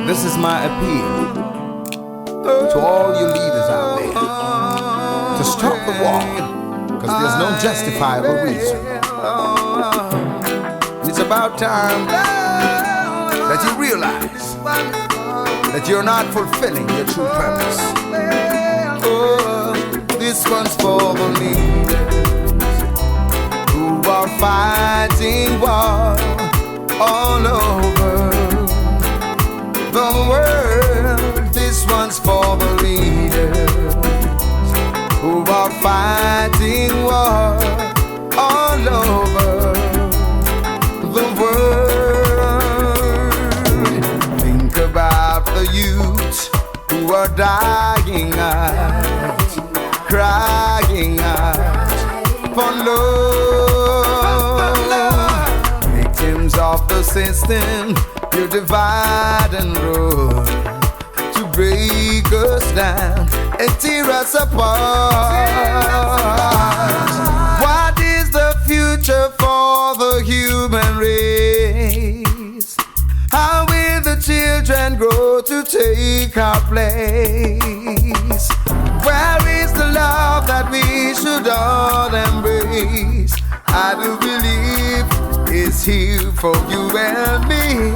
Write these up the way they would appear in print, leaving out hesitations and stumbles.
This is my appeal to all you leaders out there to stop the war, because there's no justifiable reason. It's about time that you realize that you're not fulfilling your true purpose. Oh, this one's for the leaders who are fighting war all over the world. This one's for the leaders who are fighting war all over the world. Think about the youth who are dying out, crying out for love. Victims of the system, you divide and rule to break us down and tear us apart. What is the future for the human race? How will the children grow to take our place? Where is the love that we should all embrace? I do believe it's here for you and me.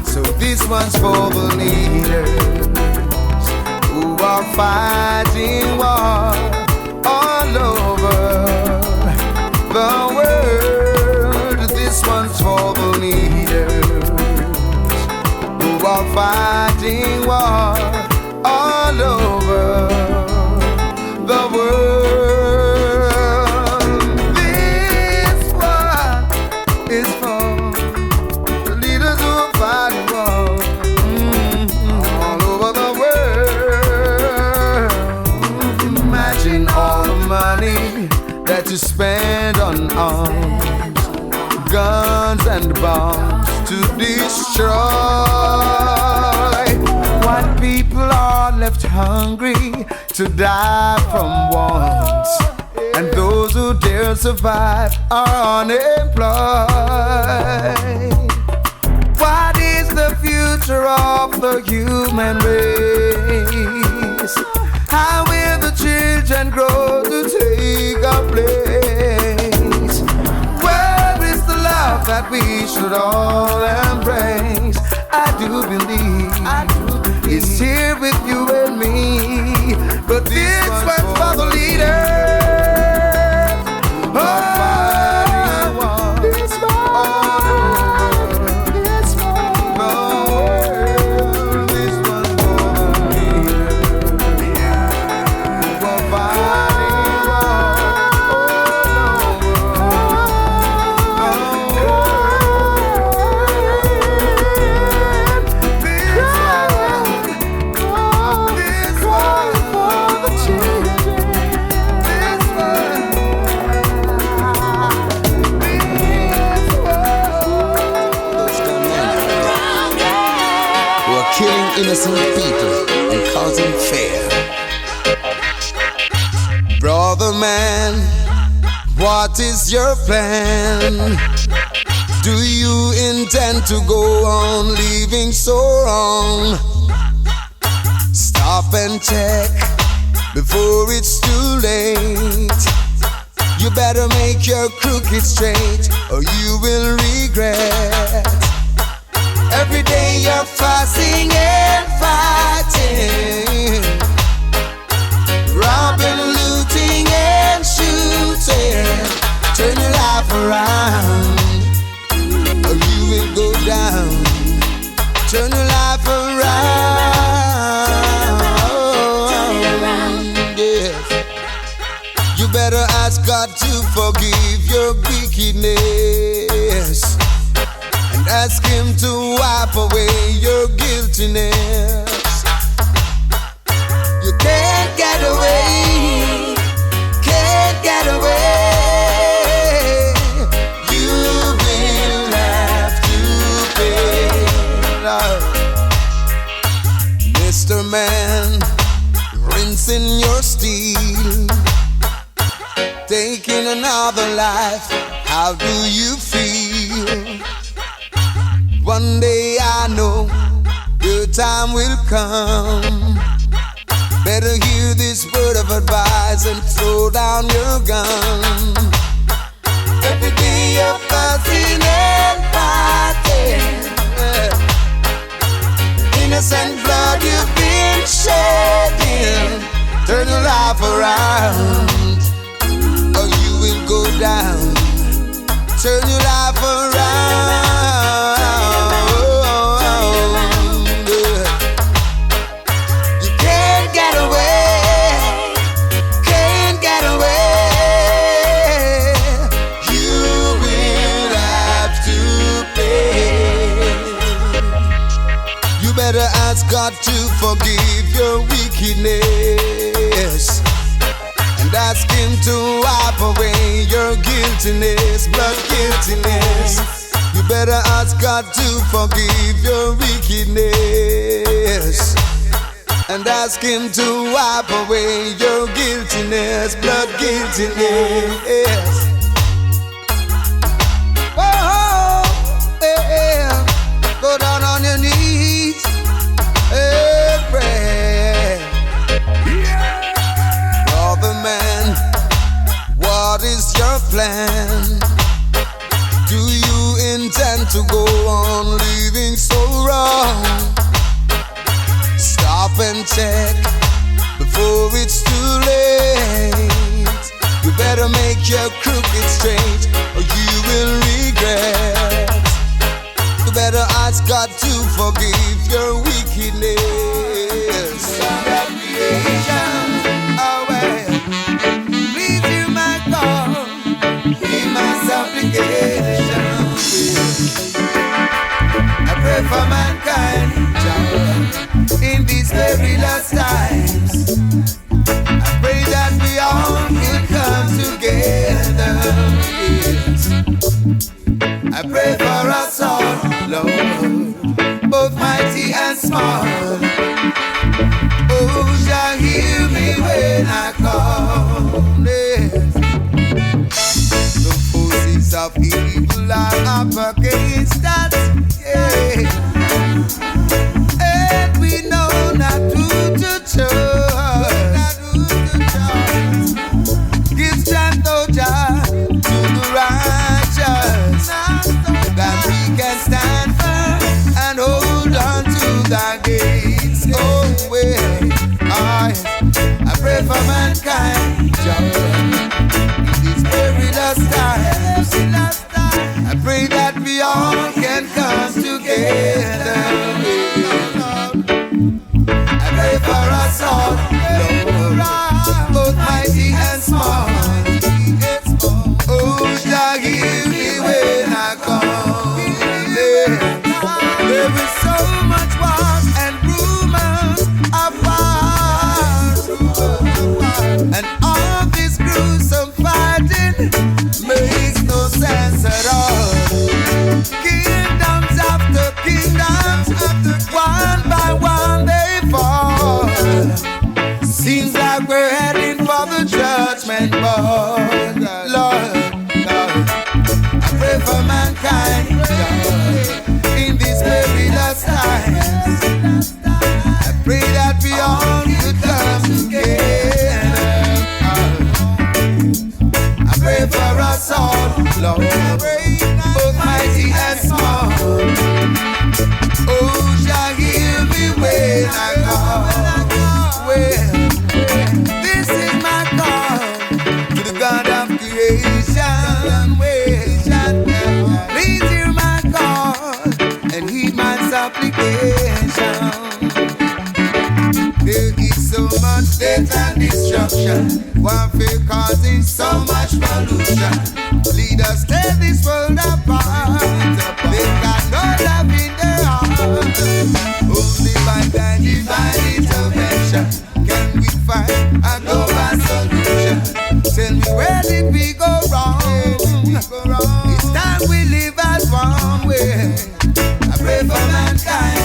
So this one's for the leaders who are fighting war all over the world. This one's for the leaders who are fighting war all over the world. This one is for the leaders who are fighting war all over the world. Imagine all the money that you spend on arms, guns and bombs to destroy. While people are left hungry to die from want, and those who dare survive are unemployed. What is the future of the human race? How will the children grow to take a place? Where is the love that we should all embrace? I do believe it's here with you and me. But this one's for the leaders. Oh, this one, this one, this one's for the leaders. Who are fighting war all this one for the children. This one. Who are killing innocent people and causing fear. Brother man, what is your plan? Do you intend to go on living so wrong? Stop and check before it's too late. You better make your crooked straight or you will regret. Every day you're fussing and fighting, robbing, looting and shooting. Turn your life around or you will go down. Turn your life around. Yes. You better ask God to forgive your wickedness and ask Him to wipe away your guiltiness. You can't get away, can't get away. You will have to pay. Mr. Man, rinsing your steel, taking another life. How do you feel? One day I know your time will come. Better hear this word of advice and throw down your gun. Every day of fasting and fighting, innocent blood you've been shedding. Turn your life around, or you will go down. Turn your life around. You can't get away, can't get away. You will have to pay. You better ask God to forgive your wickedness, and ask Him to wipe away your guiltiness, blood guiltiness. You better ask God to forgive your wickedness, and ask Him to wipe away your guiltiness, blood guiltiness. Oh, yeah. Go down on your knees and pray. Brother man, what is your plan? Do you intend to go on living so wrong? Stop and check before it's too late. You better make your crooked straight, or you will regret. You better ask God to forgive your wickedness. Please hear my call, hear my supplication. I pray for mankind in these very last times. I pray that we all will come together. Yes. I pray for us all, Lord, both mighty and small. Oh, shall hear me when I call. Yes. The forces of evil are up against us. Yeah. And we know not who to trust. Give strength, oh Jah, to the righteous, that we can stand firm and hold on to the gates. Oh, well, I pray for mankind, Jah, in these perilous times. I pray that we all can come together. I pray for us all, Lord, both mighty and small. Oh, Jah, hear me when I call. There is so much war and rumors of war, and all this gruesome fighting makes no sense at all. Kingdoms after kingdoms, one by one they fall. Seems like we're heading for the judgment board. Lord, I pray for mankind, Lord, in these very last times. I pray that we all could come together. I pray for us all, Lord, both mighty and small. Oh, shall hear me when I call. Well, this is my call to the God of creation. Please hear my call and heed my supplication. There is so much death and destruction, warfare causing so much pollution. Lead us tear this world apart. They got no love in their heart. Only by thy divine intervention can we find a global solution. Tell me, where did we go wrong? It's time we live as one way. I pray for mankind,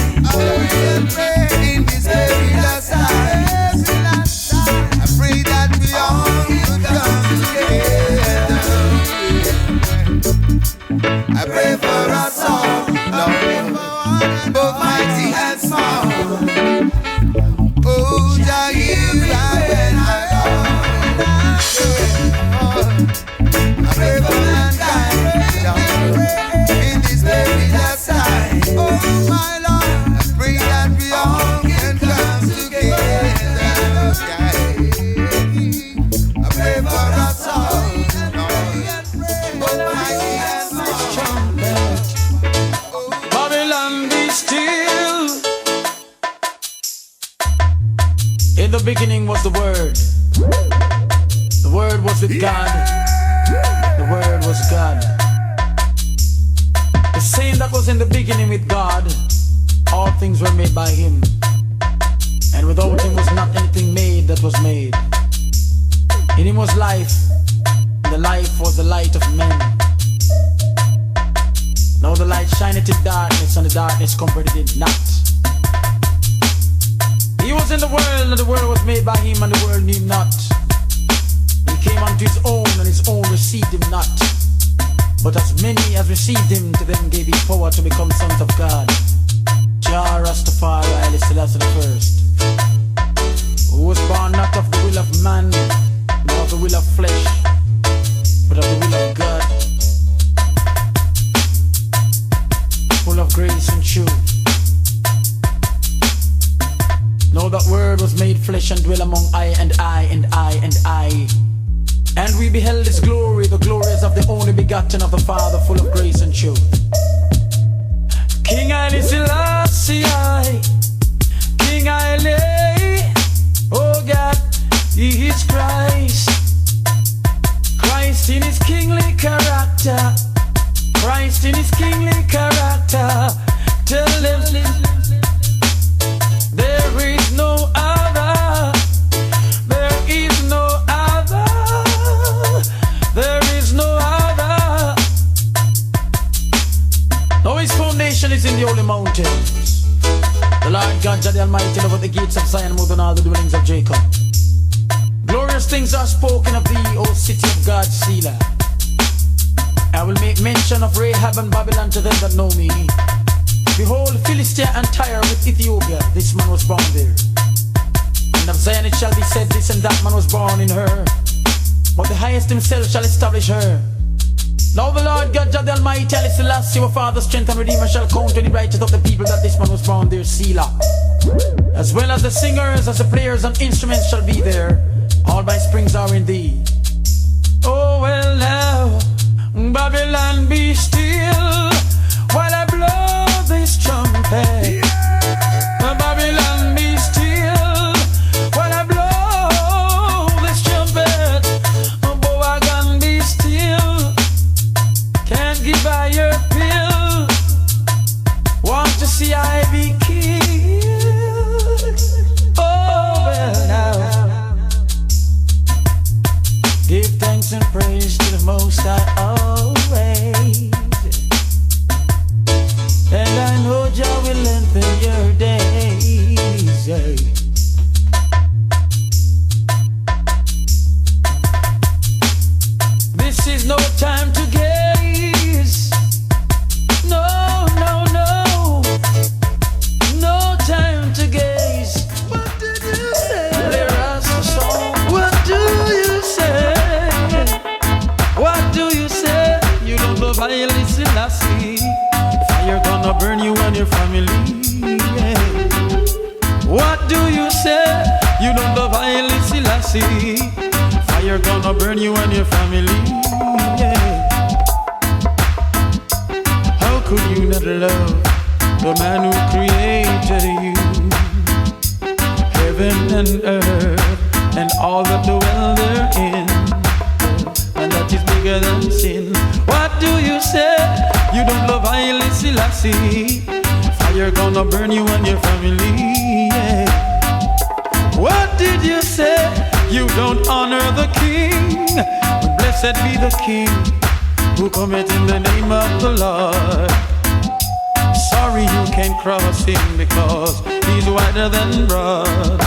in this very last time. I pray that we all could come together. I pray for us all, Lord, both mighty and small. beginning was the Word. The Word was with God. The Word was God. The same that was in the beginning with God, all things were made by Him. And without Him was not anything made that was made. In Him was life, and the life was the light of men. Now the light shineth in darkness, and the darkness comprehended it not. He was in the world, and the world was made by Him, and the world knew Him not. He came unto His own, and His own received Him not. But as many as received Him, to them gave He power to become sons of God. Jah Rastafari, Haile Selassie the first, who was born not of the will of man, nor of the will of flesh, but of the will of God, full of grace and truth. Know that Word was made flesh and dwell among I and I and I and I. And we beheld His glory, the glories of the only begotten of the Father, full of grace and truth. King Haile Selassie, King Haile, oh God, He is Christ. Christ in His kingly character, Christ in His kingly character. Tell them there is no other, there is no other, there is no other. Now His foundation is in the holy mountains. The Lord God, Jah the Almighty, over the gates of Zion, more than all the dwellings of Jacob. Glorious things are spoken of thee, O city of God, Selah. I will make mention of Rahab and Babylon to them that know me. Behold, Philistia and Tyre with Ethiopia, this man was born there. And of Zion it shall be said, this and that man was born in her. But the highest Himself shall establish her. Now the Lord God, Jah the Almighty, Haile Selassie, our Father, strength and Redeemer, shall count to the righteous of the people that this man was born there, Selah. As well as the singers, as the players and instruments shall be there. All my springs are in thee. Oh well now, Babylon be still, while I blow this trumpet. Babylon be still, while I blow this trumpet. Boagan be still, can't give I your pill. Want to see I be killed. Oh well now, give thanks and praise to the Most High always. And I know Jah will lengthen your days. This is no time to gaze. No, no, no. No time to gaze. What did you say? There is a song. What do you say? What do you say? You don't love Haile Selassie. Fire gonna burn you and your family. Yeah. What do you say? You don't love Haile Selassie. Fire gonna burn you and your family. Yeah. How could you not love the man who created you? Heaven and earth and all that dwell therein, and that is bigger than sin. What do you say? You don't love Haile Selassie. Fire gonna burn you and your family. Yeah. What did you say? You don't honor the King. But blessed be the King who cometh in the name of the Lord. Sorry you can't cross Him because He's wider than broad.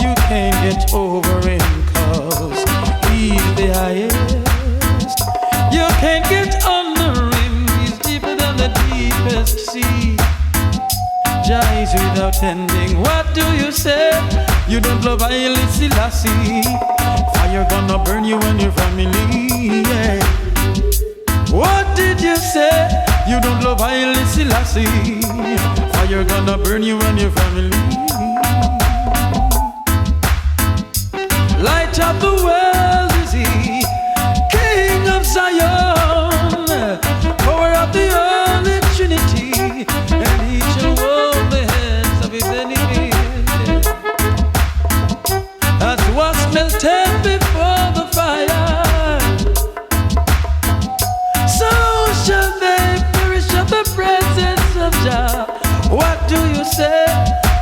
You can't get over Him cause He's the highest. You can't get under Him, He's deeper than the deepest sea. Jah is without ending. What do you say? You don't love Haile Selassie. Fire gonna burn you and your family. Yeah. What did you say? You don't love Haile Selassie. Fire gonna burn you and your family. Light of the world is He, King of Zion, power of the Holy Trinity, and He shall hold the hands of His enemies. say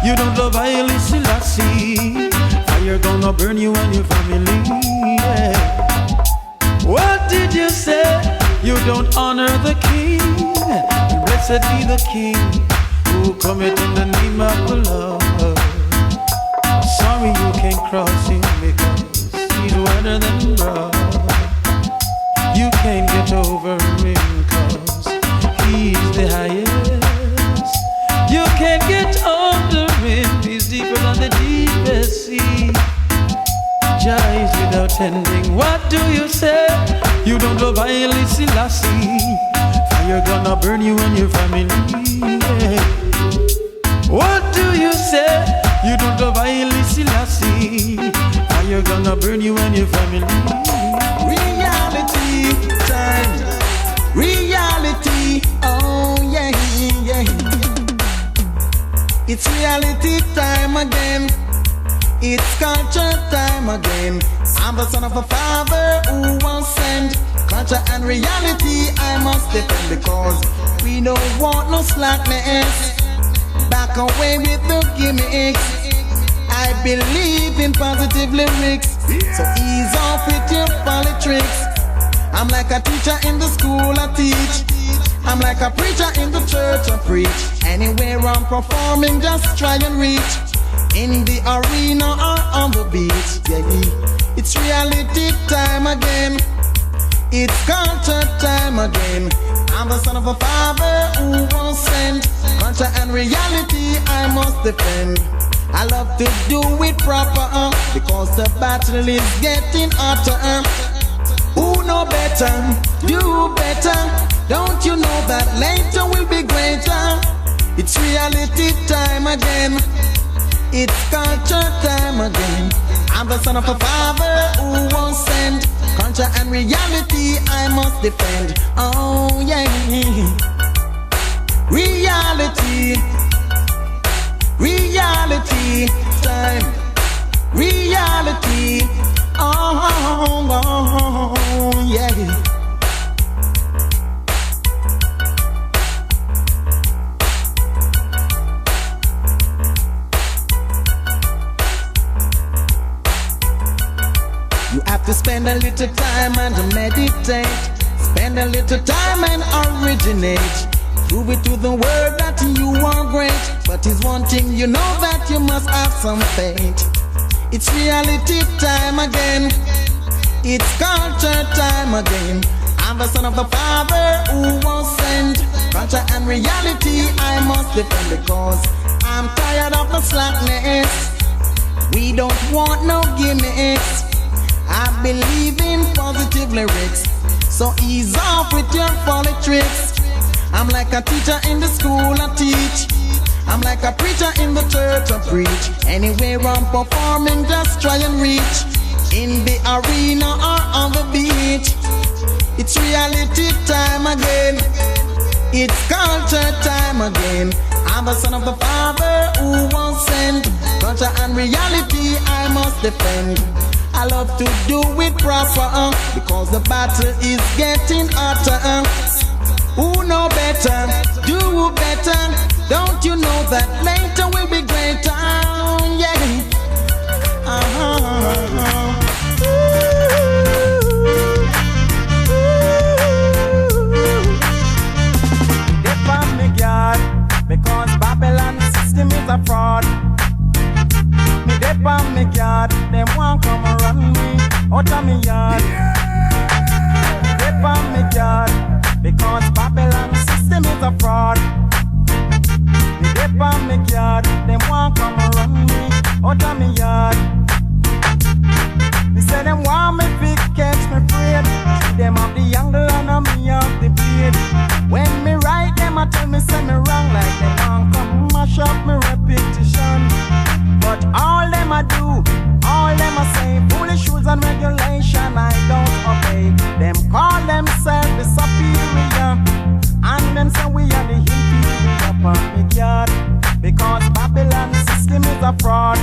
you don't love Haile Selassie? Fire gonna burn you and your family. Yeah. What did you say? You don't honor the king. Blessed be the king who cometh in the name of the Lord. Sorry you can't cross him because he's wetter than blood. You can't get over him cause he's the highest. You can't get under him, he's deeper than the deepest sea. Jah is without ending. What do you say? You don't love Haile Selassie. Fire gonna burn you and your family. Yeah. What do you say? You don't love Haile Selassie. Fire gonna burn you and your family. Reality time. Reality. Oh yeah, yeah. It's reality time again. It's culture time again. I'm the son of a father who was sent. Culture and reality I must defend because we don't want no slackness. Back away with the gimmicks. I believe in positive lyrics. So ease off with your politics. I'm like a teacher in the school I teach. I'm like a preacher in the church I preach. Anywhere I'm performing, just try and reach. In the arena or on the beach, yeah. It's reality time again. It's culture time again. I'm the son of a father who was sent. Culture and reality I must defend. I love to do it proper because the battle is getting hotter. Who know better? Do better. Don't you know that later will be greater? It's reality time again. It's culture time again. I'm the son of a father who was sent. Culture and reality I must defend. Oh yeah. Reality. Reality time. Reality. Oh yeah. You have to spend a little time and meditate. Spend a little time and originate. Prove it to the world that you are great. But it's one thing you know that you must have some faith. It's reality time again. It's culture time again. I'm the son of the father who was sent. Culture and reality I must defend because I'm tired of the slackness. We don't want no gimmicks. I believe in positive lyrics. So ease off with your folly tricks. I'm like a teacher in the school I teach. I'm like a preacher in the church I preach. Anywhere I'm performing, just try and reach. In the arena or on the beach. It's reality time again. It's culture time again. I'm the son of the father who was sent. Culture and reality I must defend. I love to do it proper because the battle is getting hotter. Who know better? Do better. Don't you know that later will be greater? Yeah. Dip on me guard because Babylon system is a fraud. Me dip on me guard, them won't come and run me out of me yard. Dip on me guard because Babylon system is a fraud. Me dip on me guard, them won't come and run me out of me yard. Me say them want me big catch me afraid. Them have the angle and me have the blade. When me write them I tell me say me wrong like them want come mash up me repetition. But all them I do, all them I say, foolish rules and regulation I don't obey. Them call themselves the superior, and them say we are the inferior public yard. Because Babylon system is a fraud.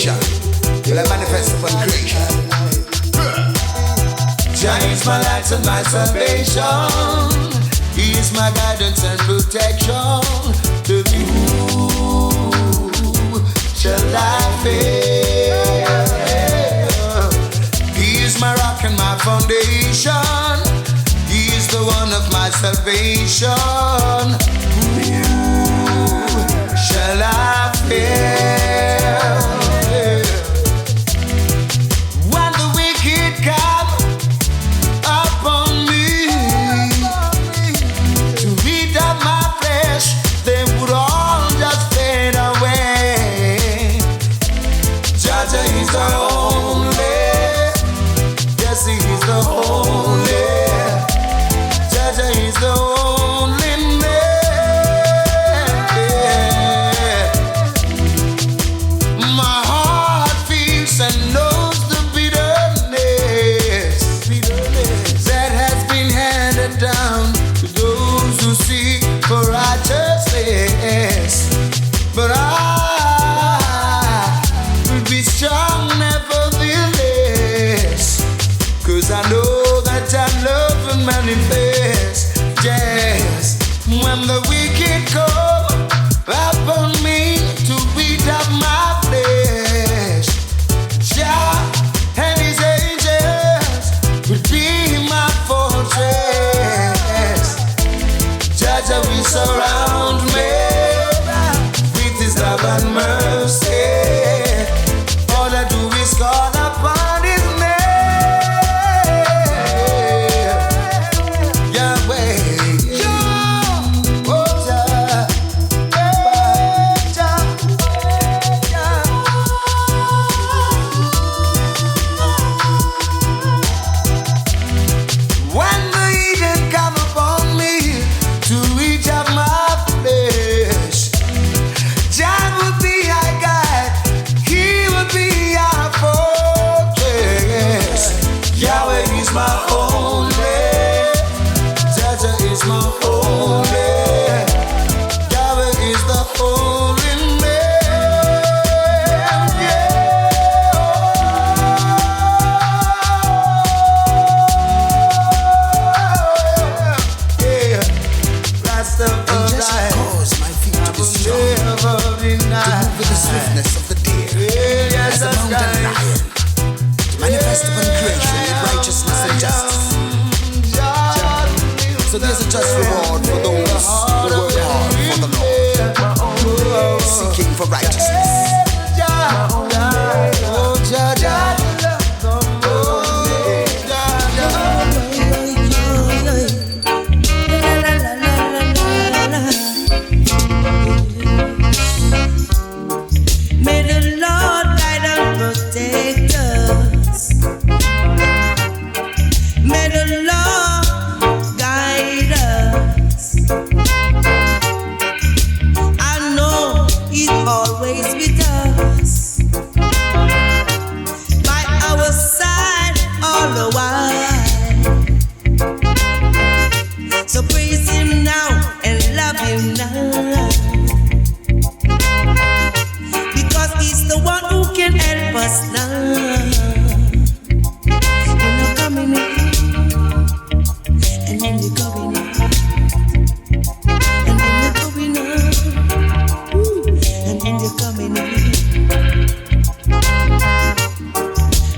compilation. Will I manifest upon creation? Jah is my light and my salvation. He is my guidance and protection. To whom shall I fear? He is my rock and my foundation. He is the one of my salvation. Who shall I fear? When the wicked come upon me to eat up my flesh, they would all just fade away. Jaja is the only, yes, he is the only. Jaja is the only man. My heart feels and knows the bitterness that has been handed down to those who seek for righteousness. But I will be strong nevertheless, 'cause I know that I love and manifest. Yes, when the wicked come upon me to beat up my flesh, Jah and his angels will be my fortress. Jah will surround me with his love and mercy. All I do is call upon his name, Yahweh. Oh, Jah, Jah, Jah. When the heathen come upon me to eat up my flesh, Jah will be our guide. He will be our fortress. Yahweh is my only. Jaja is my only. Yahweh is the holy man. Yeah. And just cause my feet to be strong, to move with the swiftness of the deer, as a mountain lion, to manifest upon creation with righteousness and justice. So there's a just reward for those who work hard for the Lord, seeking for righteousness. May the Lord guide and protect us. May the Lord guide us. I know He's always with us, by our side all the while. So praise Him now and love Him now, because He's the one who can help us now. When you're coming in, and then you're going out, and then you're going out, and then you're coming in.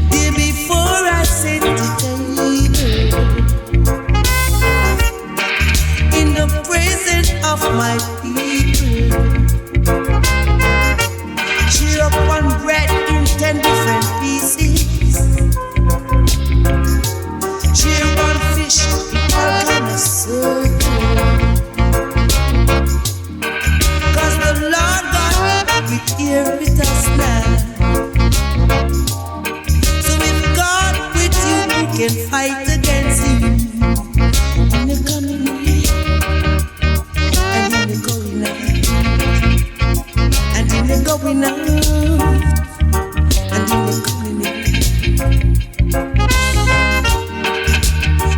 Dear, before I set the table in the presence of my people, cheer up one bread in 10 different pieces. Cheer one fish in all kind of circle. 'Cause the Lord God is here with us now. So if God with you, who can fight against Him? And you're coming in, and then you're going out, and then you're going out, and then you're coming in.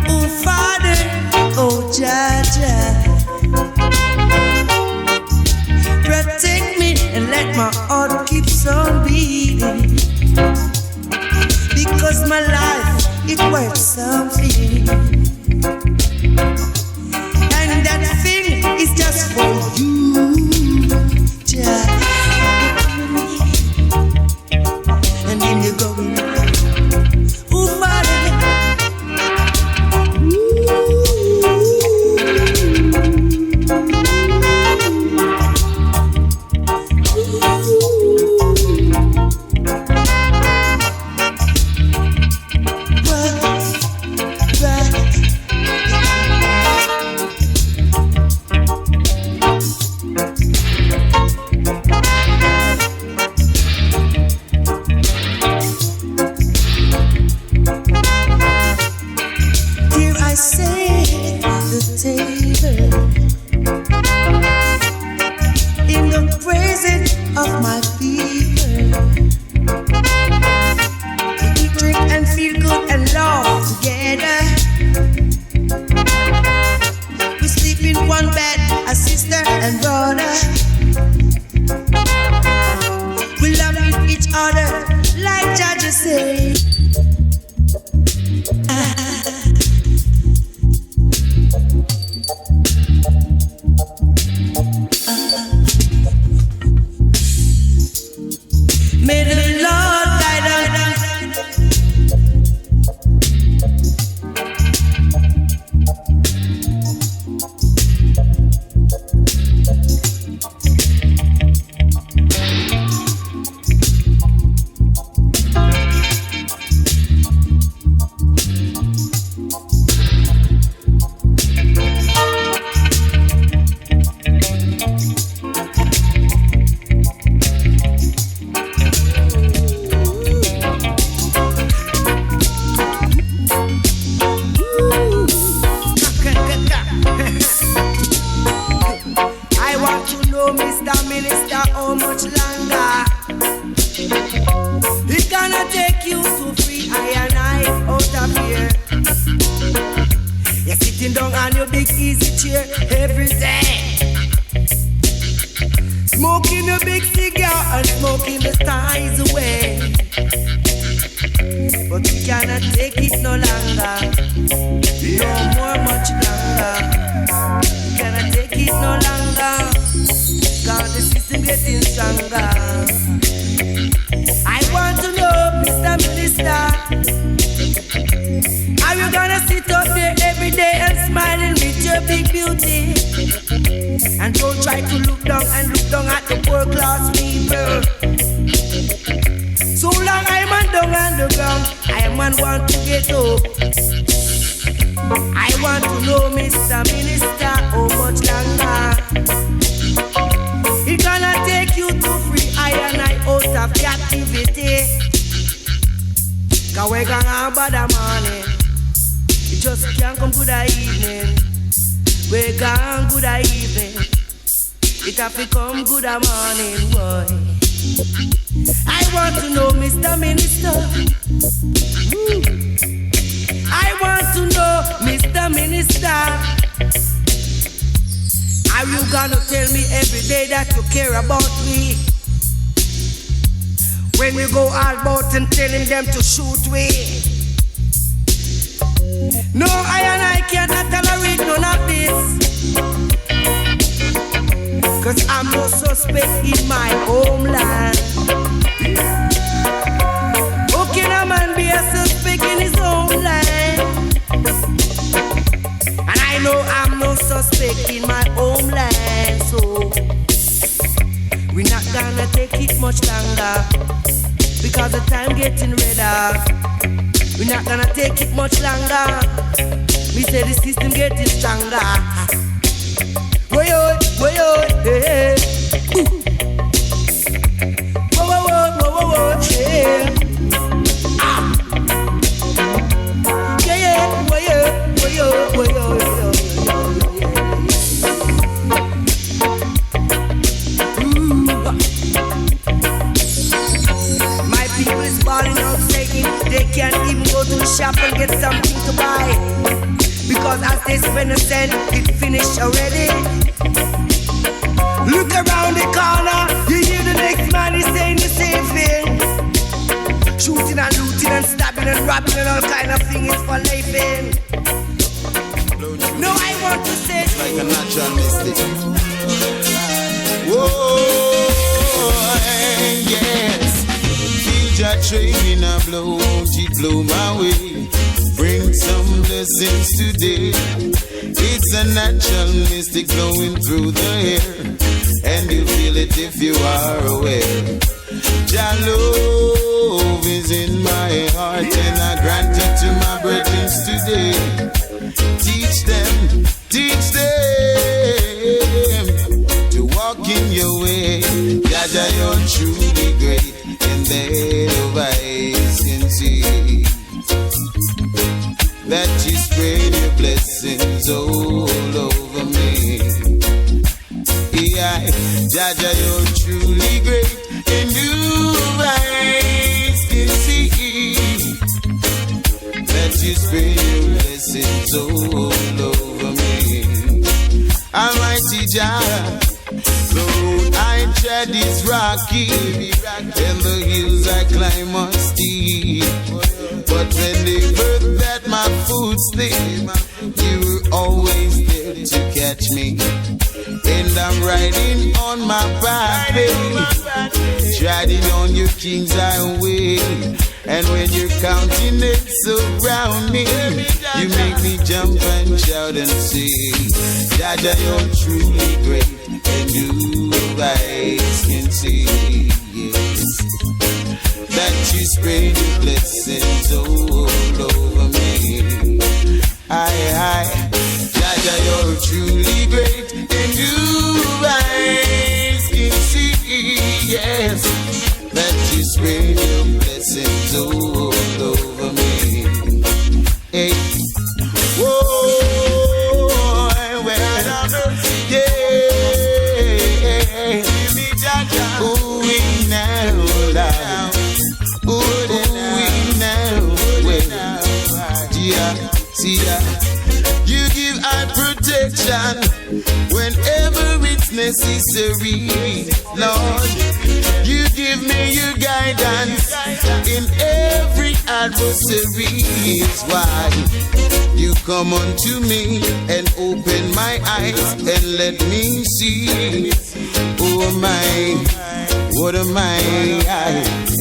Oh Father, oh Jaja, protect me and let my heart keep keeps on beating, because my life, it worth something, and that thing is just for you, child. And then you go, ooh, buddy. shop and get something to buy, because as they spend a cent, it finished already. Look around the corner, you hear the next man is saying the same thing. Shooting and looting and stabbing and robbing and all kind of things for living. No, I want to say it's like a natural mystic. Whoa, yes. Feel your train in a blow, it blow my way. Bring some blessings today. It's a natural mystic blowing through the air, and you feel it if you are aware. Jah love is in my heart, and I grant it to my brethren today. Teach them to walk in your way. Jah, you're truly great, and their eyes can see that you spread your blessings all over me. Yeah, Jah, you're truly great, and your eyes can see that you spread your blessings all over me. Almighty Jah, the road I tread is rocky, and the hills I climb are steep. But when they heard that my foot slip, you were always there to catch me. And I'm riding on my back, baby, riding on your king's highway. And when your countenance around me, you make me jump and shout and sing. Jah, you're truly great, and your eyes can see, yes, that you spread your blessings all over me. Aye, Jah, you're truly great, and your eyes can see, yes, that you spread your blessings all over me. Hey, whoa, well, yeah, ooh, we now, ooh, we now, yeah, see ya. You give eye protection whenever it's necessary, Lord. You give me your guidance in every adversary. Is why you come unto me and open my eyes and let me see. Oh my, what am I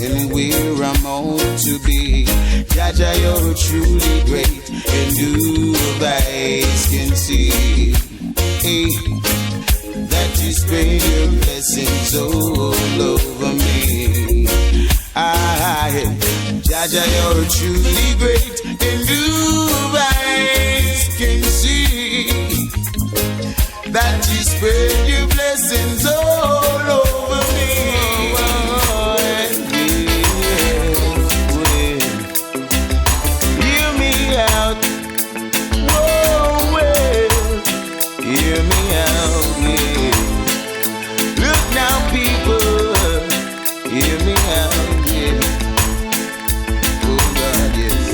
and where I'm on to be. Jah, you're truly great, and your eyes can see. Hey, that you spread your blessings all over me. Jah, you're truly great, and your eyes can see that you spread your blessings all over me. Hear me out. Whoa, well. Hear me out, yeah. Look now, people, hear me out, yeah. Oh God, yes.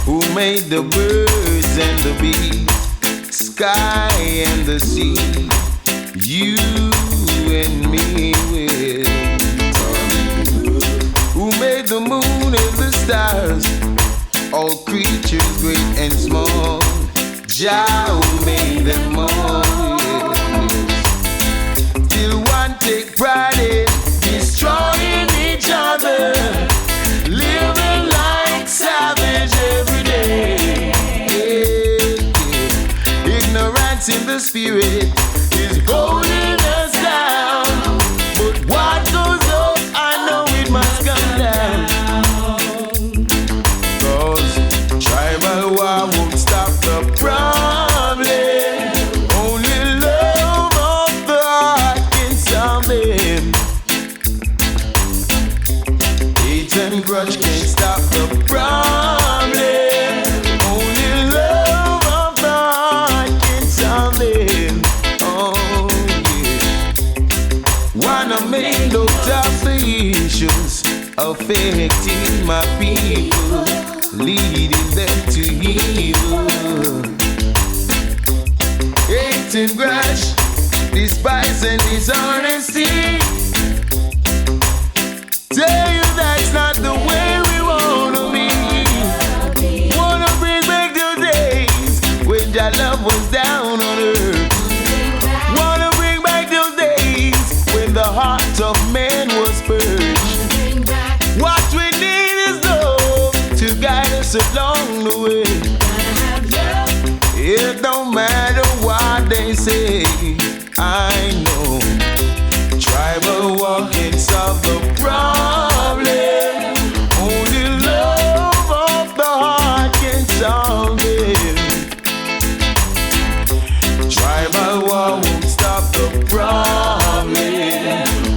Who made the birds and the bees, sky and the sea? You and me will. Who made the moon and the stars, all creatures great and small? Jah who made them all, yes. Till one take pride in destroying each other, living like savage every day. Ignorance in the spirit is holding us down, but what goes up, I know it must come down. Cause tribal war won't stop the problem. Only love of the heart can solve them. Hate and grudge can't stop the problem. Only love of the heart can solve them. Oh yeah. Wanna make no tough issues affecting my people, leading them to evil. Hate and grudge, despise and dishonesty, Tell you that's not the way we wanna be. Wanna bring back the days when your love was down on earth. Wanna bring back those days when the heart of man was purged. What we need is love to guide us along the way. It don't matter what they say, I know tribal war can solve the problem. Only love of the heart can solve it. Tribal war won't stop the problem.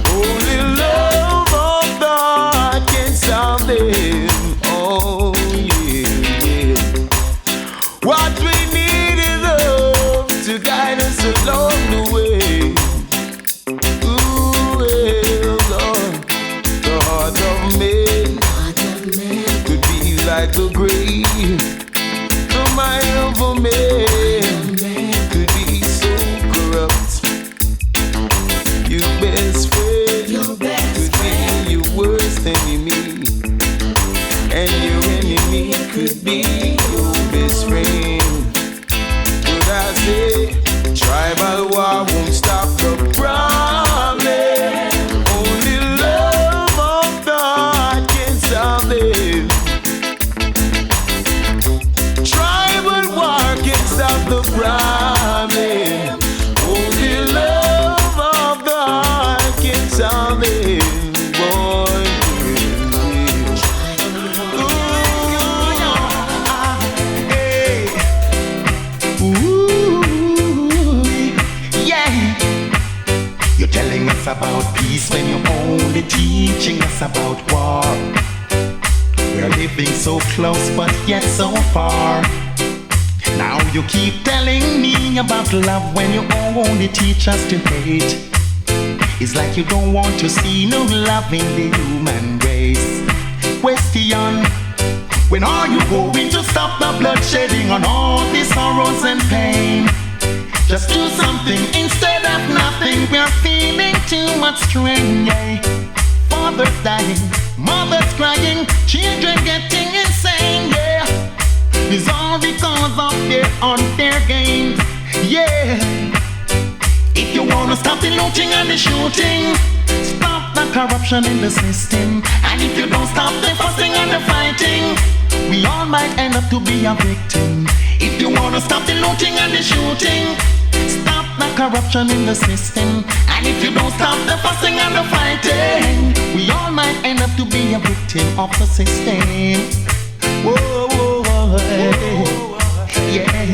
Only love of the heart can solve it. Oh yeah, yeah. What we need is love to guide us along the way. Ooh, well, Lord, the heart of man could be like the grave. The mind of a man could be so corrupt. Your best friend could be your worst enemy, and your enemy could be your best friend. But I say, tribal war won't stop the problem. Only love of the heart can solve it. Tribal war can stop the problem. Only love of the heart can solve it. Boy, You're telling us about peace when you're only teaching us about war. We're living so close but yet so far. Now you keep telling me about love when you only teach us to hate. It's like you don't want to see no love in the human race. Question: when are you going to stop the bloodshedding on all these sorrows and pain? Just do something instead of nothing. We're feeling too much strain, yeah. Fathers dying, mothers crying, children getting insane, yeah. It's all because of their unfair games, yeah. If you wanna stop the looting and the shooting, stop the corruption in the system. And if you don't stop the fussing and the fighting, we all might end up to be a victim. If you wanna stop the looting and the shooting, stop the corruption in the system. And if you don't stop the fussing and the fighting, we all might end up to be a victim of the system. Whoa, whoa, whoa, yeah.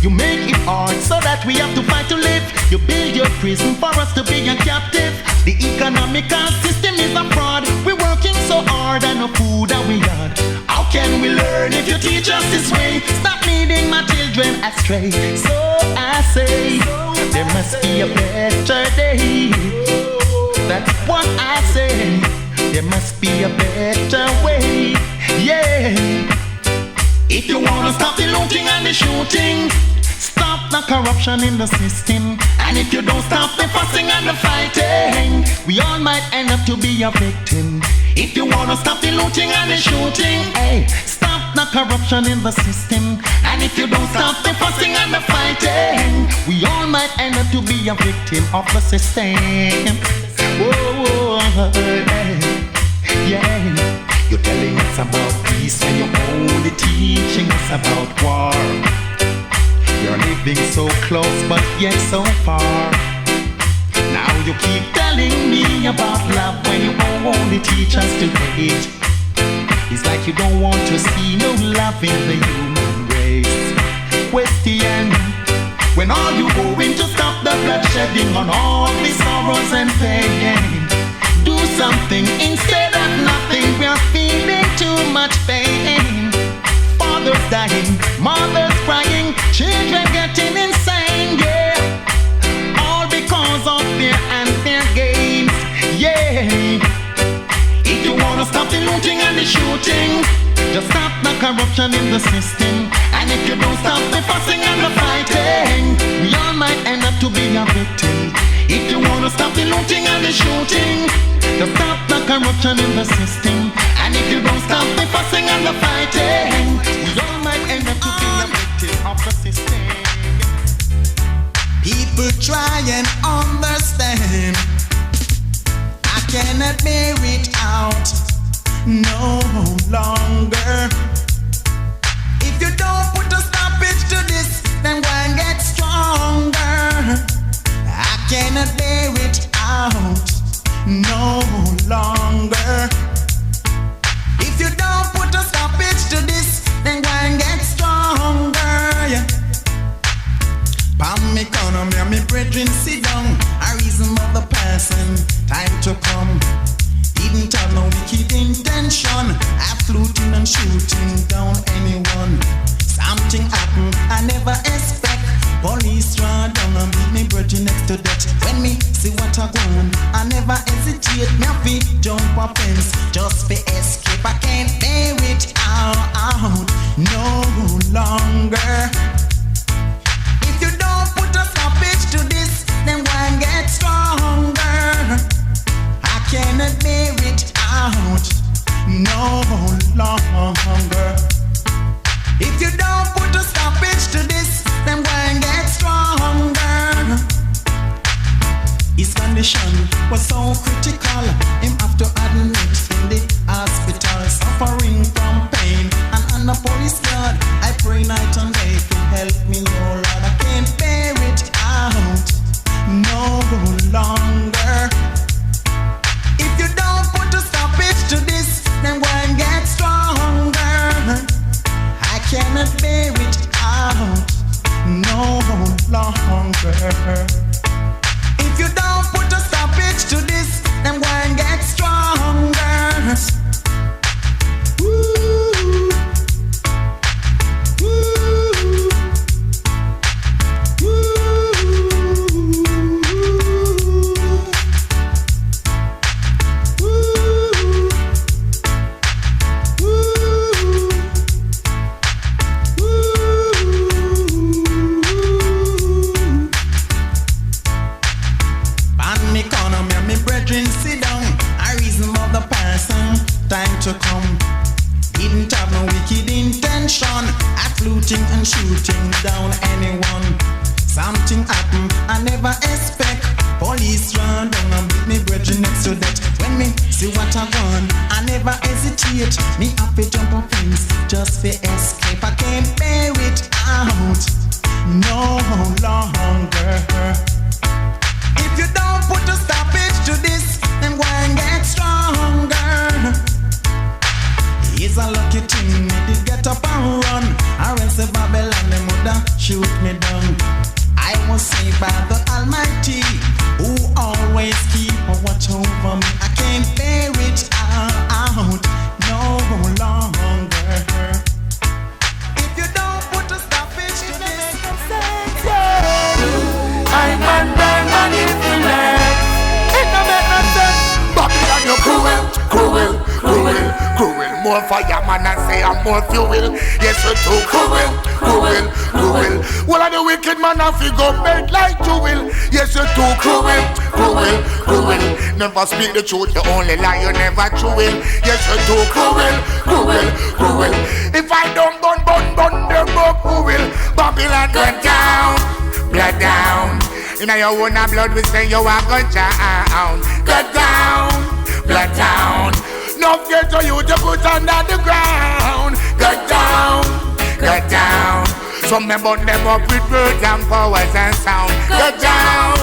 You make it hard so that we have to fight to live. You build your prison for us to be a captive. The economical system is a fraud. We're working so hard and no food that we got. How can we learn if you teach us this way? Stop leading my children astray. So I say, there must be a better day. That's what I say. There must be a better way. Yeah. If you wanna stop the looting and the shooting, stop the corruption in the system. And if you don't stop the fussing and the fighting, we all might end up to be a victim. If you wanna stop the looting and the shooting, hey, stop the corruption in the system. And if you don't stop the fussing and the fighting, we all might end up to be a victim of the system. Whoa, yeah. You're telling us about peace when you're only teaching us about war. You're living so close but yet so far. Now you keep telling me about love when you only teach us to hate. It's like you don't want to see no love in the human race. Question: when are you going to stop the bloodshedding on all the sorrows and pain? Do something instead of nothing. We're feeling too much pain. Fathers dying, mothers crying, children getting insane, yeah. All because of fear and their games, yeah. If you wanna stop the looting and the shooting, just stop the corruption in the system. And if you don't stop the fussing and the fighting, we all might end up to be a victim. If you wanna stop the looting and the shooting, to stop the corruption in the system, and if you don't stop the fussing and the fighting, we all might end up to be a victim of the system. People try and understand. I cannot bear it out no longer. If you don't put a stoppage to this, then go and get stronger. I cannot bear it out no longer. If you don't put a stoppage to this, then go and get stronger. Yeah. Palm me corner, me and me brethren sit down. A reason of the person, time to come. Didn't have no wicked intention. I fluting and shooting down anyone. Something happened, I never expect. Police run down and beat me brethren next to that. When me see what I want, I never hesitate. Me have to jump a fence just for escape. I can't bear it out no longer. If you don't put a stoppage to this, then go and get stronger. I cannot bear it out no longer. If you don't put a stoppage to this, then go and get stronger. His condition was so critical, him have to admit in the hospital, suffering from pain and on the police guard. I pray night and day to help me, oh Lord. I can't bear it out no longer. If you don't put a stoppage to this, then go and get stronger. I cannot bear it out no longer. If you don't put a stoppage to this, then go and get stronger. Woo. Woo. Time to come. Didn't have no wicked intention. I fluting and shooting down anyone. Something happened, I never expect. Police run down and beat me brethren next to that. When me see what I want, I never hesitate. Me have to jump on fence just for escape. I can't bear it out no longer. If you don't put a stoppage to this, then go and get stronger. It's a lucky thing me did get up and run. Or else the Babylon them woulda shoot me down. I was saved by the Almighty, who always keep a watch over me. I can't bear it out no longer. If you don't put a stoppage to this, I'm under manipulate. It no make no sense. Babylon, you're cruel, cruel, cruel, cruel. More fireman and say I'm more fuel. Yes, you're too cruel, cruel, cruel. Well, I'm the wicked man and figure bed like you will. Yes, you're too cruel, cruel, cruel. Never speak the truth, you only lie, you never true will. Yes, you're too cruel, cruel, cruel. If I don't bun, them up, who will? Babylon went down, blood down. In your own blood, we say you are going down. Go down, blood down. No get to you to put under the ground. Go down, go down. Some men burn them up with words and powers and sound. Go down,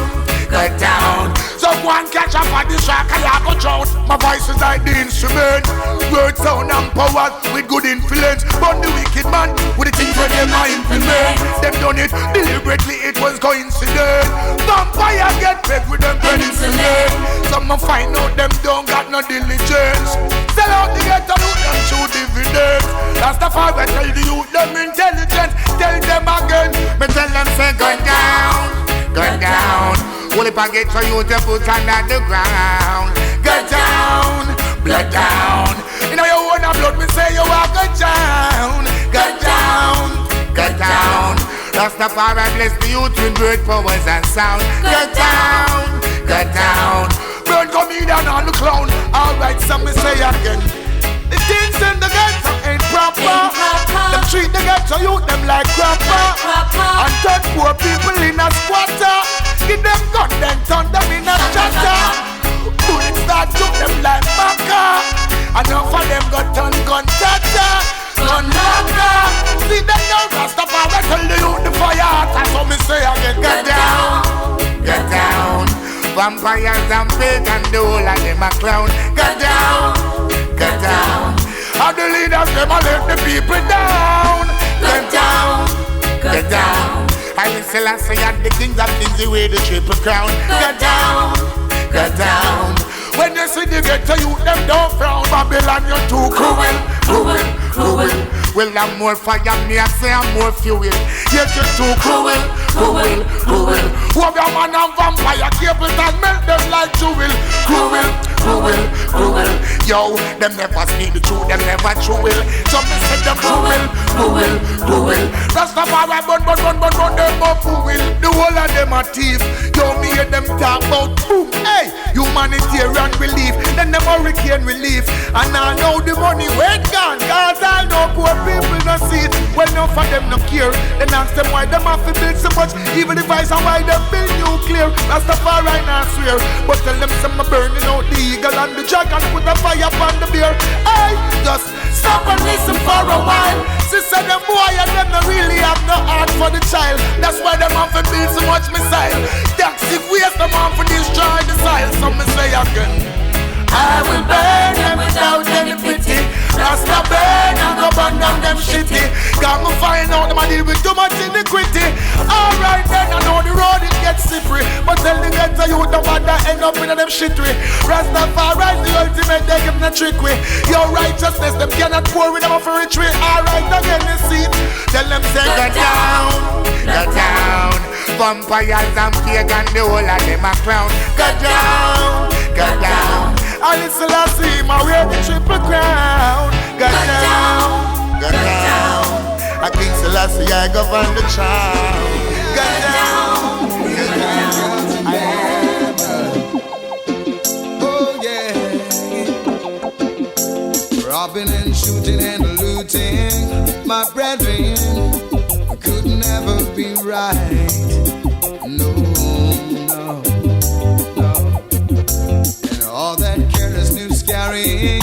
go down. Someone catch up on the shark, I have a drought. My voice is like the instrument. Word, sound and power with good influence. But the wicked man with the things where they might implement. Them done it deliberately, it was coincidence. Vampire get paid with them penicillin. Some find out them don't got no diligence. Sell out to get a loot and show dividends. That's the far I tell the youth them intelligence. Tell them again, me tell them say go down, go down. Well, if I get for you to put under the ground, go down, blood down. You know you wanna blood, me say you are go down, go down, go down. Rastafari bless the youth with great powers and sound. Get down, get down. Burn comedian on the clown. Alright, some me say again. The things in the ghetto ain't proper. Them treat the ghetto youth them like crapper. And turn poor people in a squatter. Give them gun then turn them in a chatter. Bullets start shoot them like maca. Enough of them got turn gun tatter. Gun locker. See them now Rastafari tell the youth the fire heart. And so me say again, get down, get down. Vampires and pagan, the whole of them a clown. Get down, get down. And the leaders them a let the people down. Get down, get down. I listen and say at the kings of kings the way the triple crown. Get down, get down. When you see the ghetto youth them don't frown. Babylon you're too cruel, cruel, cruel. Well I'm more fire me I say I'm more fuel. Yes you're too cruel, cruel, cruel. Who your man and vampire Capleton melt them like jewel. Cruel, cruel, cruel. Yo, them never speak the truth, them never true. Some say them cruel, cruel, cruel. Rastafari run them up cruel. The whole of them are thief. Yo, me hear them talk about boom. Hey, humanitarian relief, then them hurricane relief. And I know the money went gone, cause I know poor people no see it. Well, enough of them no care. Then ask them why them have to build so much. Even the vice and why them build nuclear. Rastafari not swear, but tell them some burning out the eagle and the dragon. Put the fire upon the beer. Hey, just stop and listen for a while. Sister them boy and them no really have no heart for the child. That's why them have to build so much missile. Toxic waste them have to destroy the soil. Some me say again, I will burn them without any pity. Rasta burn and go burn down them shitty. Got me find out them a deal with too much iniquity. Alright then, I know the road it gets slippery, but tell the ghetto youth the one that end up in them shittery. Rastafari the ultimate, they give them a trickery. Your righteousness, them cannot pour with them off a retreat. Alright again, you see it. Tell them say get down, get down. Vampires and pagan, the whole of them a clown. Get down, get down. I listen to see my way the triple crown. Get down, get down. I King Selassie, I govern the child. Get down, get down. Oh yeah. Robbing and shooting and looting, my brethren, could never be right. No, no, no. And all that careless news carrying,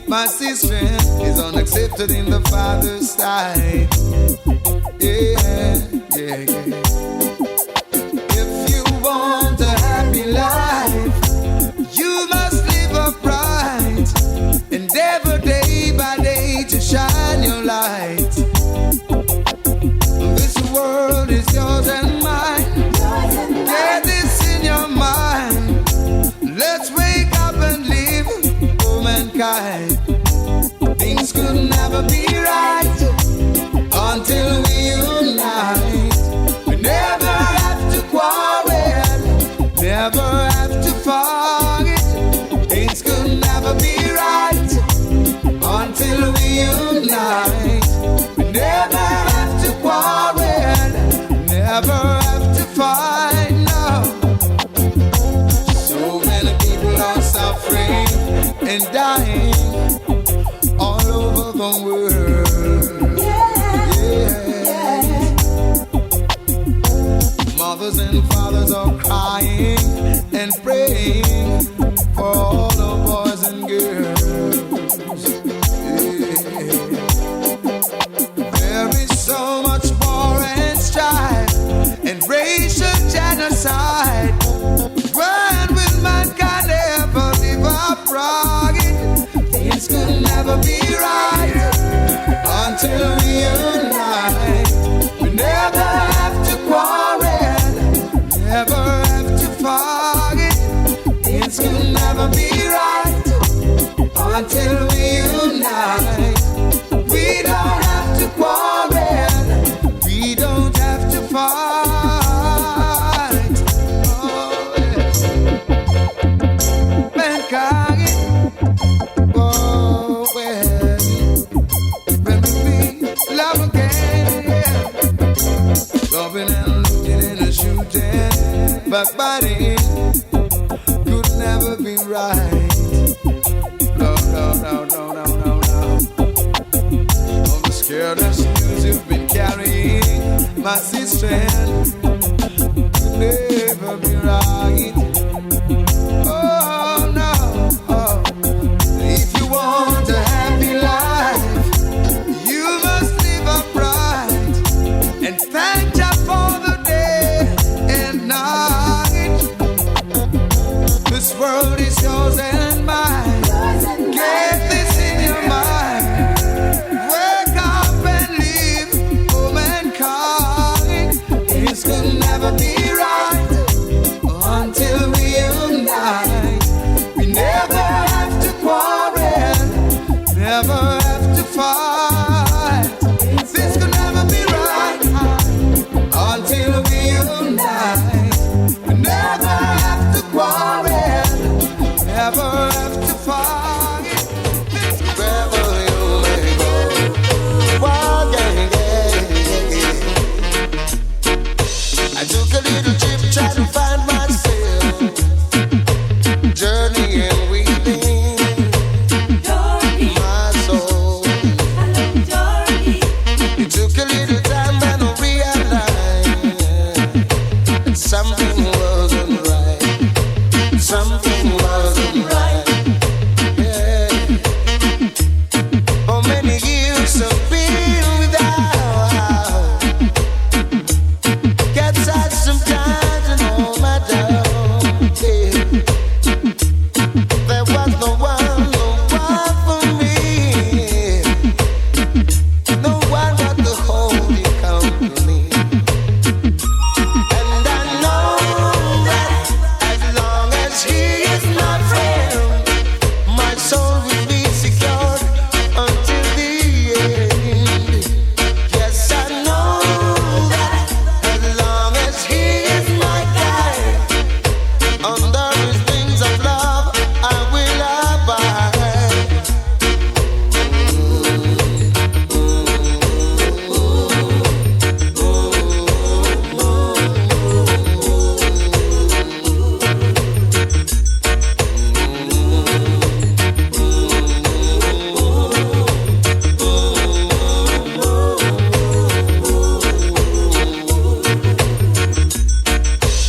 my sister, is unaccepted in the Father's sight. Yeah, yeah, yeah. If you want a happy life, you must live upright. Endeavor day by day to shine your light. This world is yours and mine. Get this in your mind. Let's wake up and live for mankind. Things could never be right until we unite. We never have to quarrel, never have to forget. Things could never be right until we unite. We never have to quarrel, never have to fight. No. So many people are suffering and dying all over the world. Yeah. Mothers and fathers are crying and praying for all the boys and girls. Yeah. There is so much war and strife and racial genocide. When will mankind ever live upright? Things could never be right until we unite. We never have to quarrel, never have to forget. Things could never be Backbiting could never be right. No, no, no, no, no, no, no. All the scaredest news you've been carrying, my sister, could never be right. Oh no, oh. If you want a happy life, you must live upright and thank Jah for the day and night. This world is yours and mine. Get this in your mind. Wake up and live for mankind. This could never be right until we unite. We never have to quarrel, never have to fight. This could never be right until we unite. We never have to quarrel, never have to fight. Wherever you may go, walk, yeah, yeah, yeah. I took a little trip trying to find myself, journeying within my soul. It took a little time but I realized that something wasn't right. Something wasn't right. Yeah. For many years I've been without. Gets out sometimes and all my down. Yeah. There was no one for me. No one but the holy company. And I know that as long as he is my friend, my soul will be secured until the end. Yes, I know that as long as he is my guide, under his wings of love I will abide.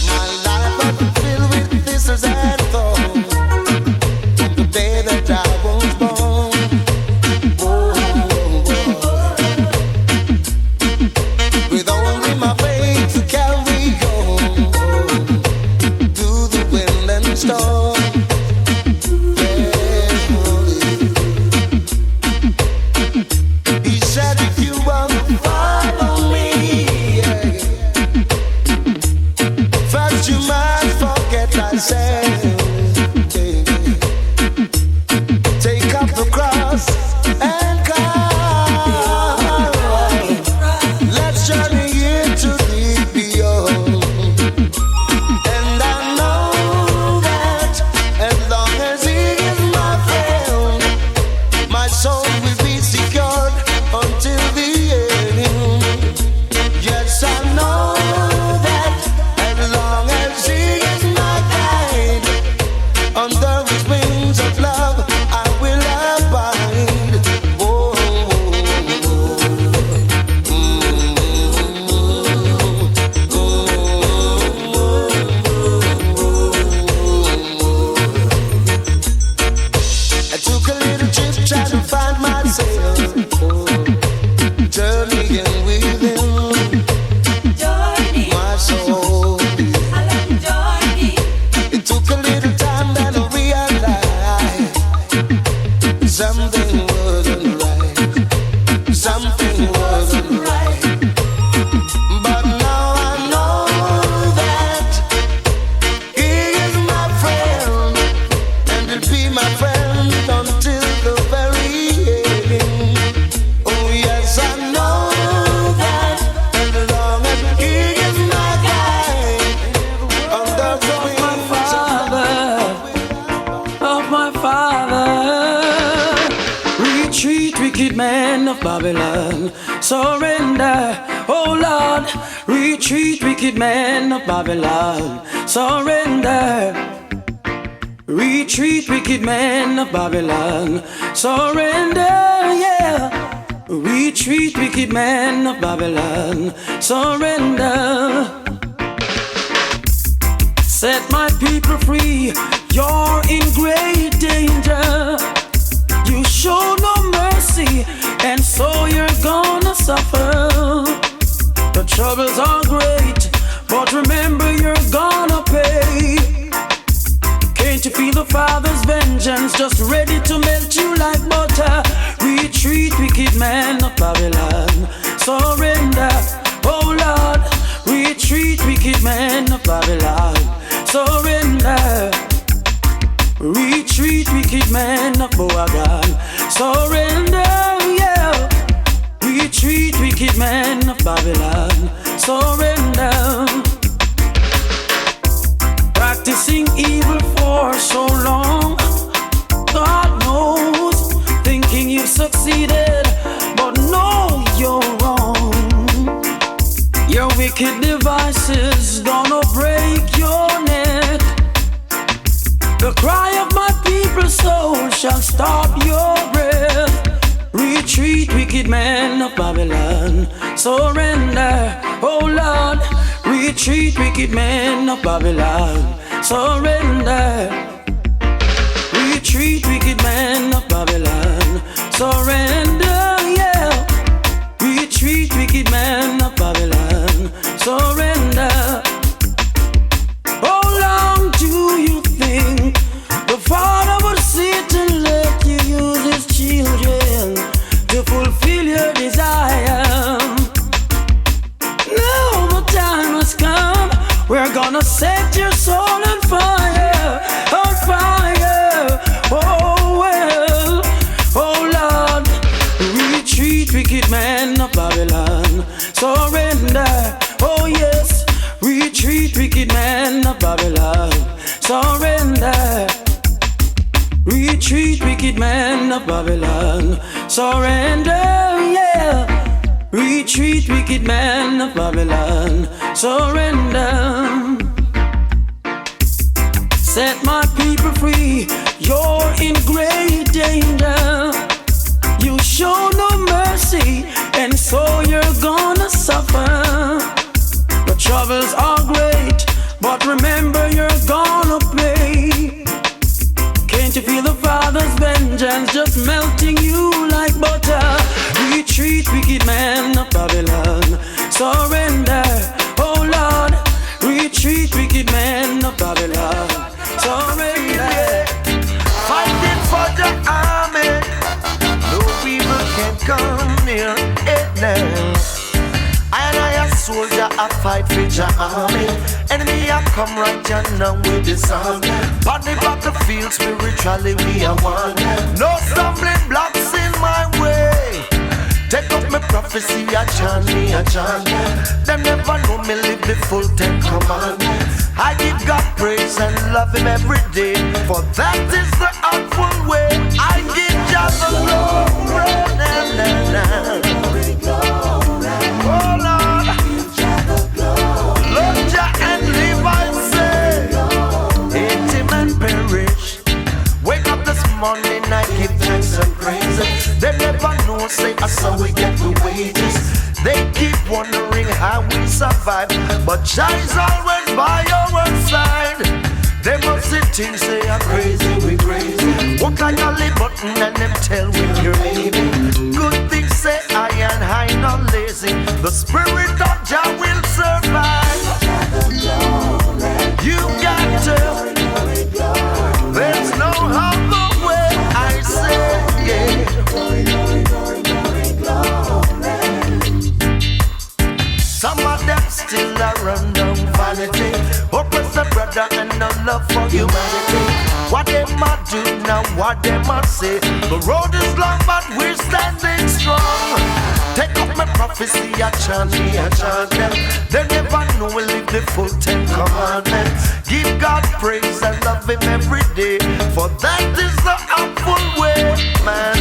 My life has been filled with thistles and thorns from the day that I was born. With only my faith to carry on through the wind and storm. He said if you want to follow me, first you must forget thyself. Take up the cross and come. Let's journey into the beyond. And I know that as long as he is my friend, my soul will be secured until the end. Yes, I know that as long as he is my guide, under his wings of love I will abide. Oh, I took a little trip trying to find myself, journeying within my soul. It took a little time then I realized something wasn't right. Something wasn't right. But now I know that he is my friend, and he'll be my friend until the very end. Oh yes, I know that as long as he is my guide, under the wings Of my father, retreat, wicked wicked men of Babylon, surrender. Oh Lord, retreat, wicked men of Babylon, surrender. Retreat, wicked men of Babylon, surrender, yeah. Retreat, wicked men of Babylon, surrender. Set my people free, you're in great danger. You show no mercy, and so you're gonna suffer. The troubles are great, but remember you're gonna pay. Can't you feel the Father's vengeance just ready to melt you like butter? Retreat, wicked man of Babylon, surrender. Oh Lord, retreat, wicked man of Babylon, surrender. Retreat, wicked man of Boagan, surrender, yeah. Retreat, wicked man of Babylon, surrender. Practicing evil for so long, God knows, thinking you've succeeded, but no, you're wrong. Your wicked devices gonna break your neck. The cry of my people's soul shall stop your breath. Retreat, wicked man of Babylon, surrender. Oh Lord, retreat, wicked man of Babylon, surrender. Retreat, wicked man of Babylon, surrender, yeah. Retreat, wicked man of Babylon, surrender. How long do you think the Father would sit and let you use his children to fulfill your desire? Now the time has come, we're gonna set your soul on fire, on fire. Oh well, oh Lord, retreat, wicked man of Babylon, surrender. Oh yes, retreat, wicked man of Babylon, surrender. Retreat, wicked man of Babylon, surrender, yeah. Retreat, wicked man of Babylon, surrender. Set my people free, you're in great danger. You show no mercy, and so you're gonna suffer. The troubles are great, but remember you're gonna pay. Can't you feel the Father's vengeance just melting you like butter? Retreat, wicked man of Babylon, surrender. Oh Lord, retreat, wicked man of Babylon, surrender. Fighting for the army, no evil can come near it now. I a soldier, I fight for your army. Enemy, I come right here now with this army. On the battlefield, spiritually we are one. No stumbling blocks in my way. Take up my prophecy, I chant me, I chant. Them never know me live the full 10 commandments. I give God praise and love him every day, for that is the awful way. I give just the glory, oh Lord, Lord Jah and live, I say. Hate him and perish. Wake up this morning, I give thanks and praises. They never know, say, that's how we get the wages. They keep wondering how we survive, but Jah is always by our side. They must sit things, say, I'm crazy, we crazy. What kind of live button and them tell when you're leaving. Good things say, I and I not lazy. The spirit of Jah will survive. You got to. There's no other way, I say, yeah. Some of them still are run down vanity. Oppress the brother and no love for humanity. What they might do now, what they might say. The road is long, but we're standing strong. Take up my prophecy, I chant me, I chant them. They never know we live the full 10 commandments. Give God praise and love him every day, for that is the awful way, man.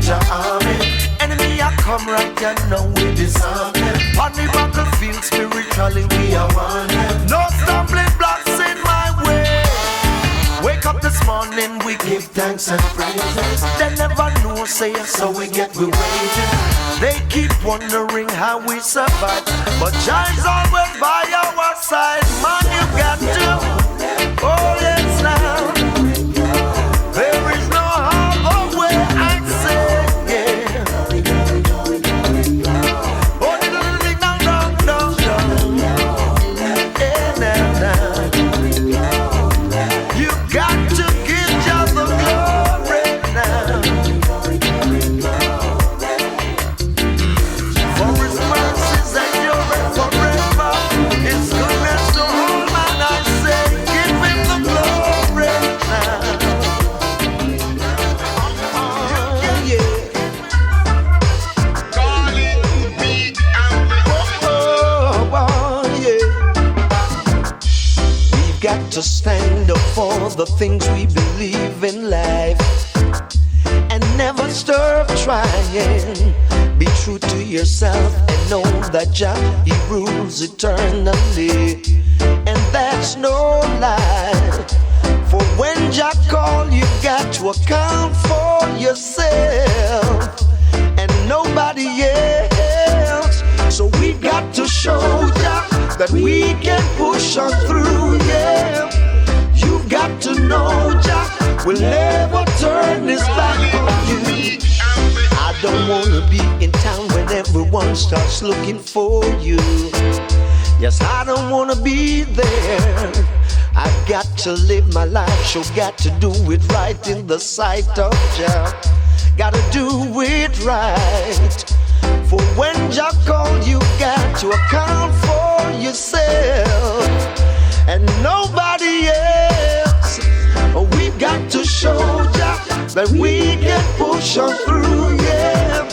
Jah army. Enemy a come right and now we disarm them. On the battlefield spiritually we are one. No stumbling blocks in my way. Wake up this morning, we give thanks and praises. They never know, say so we get we wages. They keep wondering how we survive, but Jah is always by our side. Man, you got to, oh yes now. There is no other way, I say, yeah. Oh, no, yeah, now. You got to give Jah the glory now. For His mercies endure forever. His goodness to all man, I say, give Him the glory now. We've got to stand up for the things we believe in life and never stop trying. Be true to yourself and know that Jah, He rules eternally, and that's no lie. For when Jah call, you got to account for yourself and nobody else. So we got to show Jah that we can push on through, yeah. You got to know Jah will never turn His back on you. I don't wanna be in town when everyone starts looking for you. Yes, I don't wanna be there. I've got to live my life, sure got to do it right in the sight of Jah. Gotta do it right. For when Jah called, you got to account for yourself and nobody else. We've got to show Jah that we can push on through, yeah.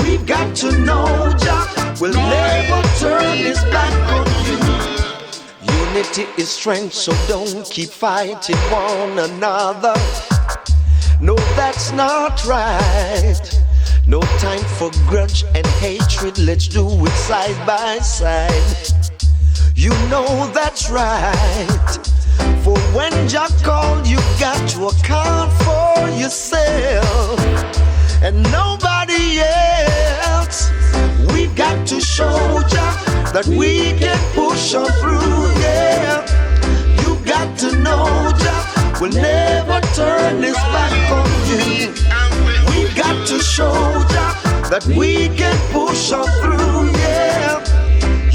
We've got to know Jah will never turn His back on you. Unity is strength, so don't keep fighting one another. No, that's not right. No time for grudge and hatred, let's do it side by side. You know that's right. For when Jah called, you got to account for yourself and nobody else. We've got to show Jah that we can push on through, yeah. You got to know Jah will never turn His back on you. We've got to show Jah that we can push on through, yeah.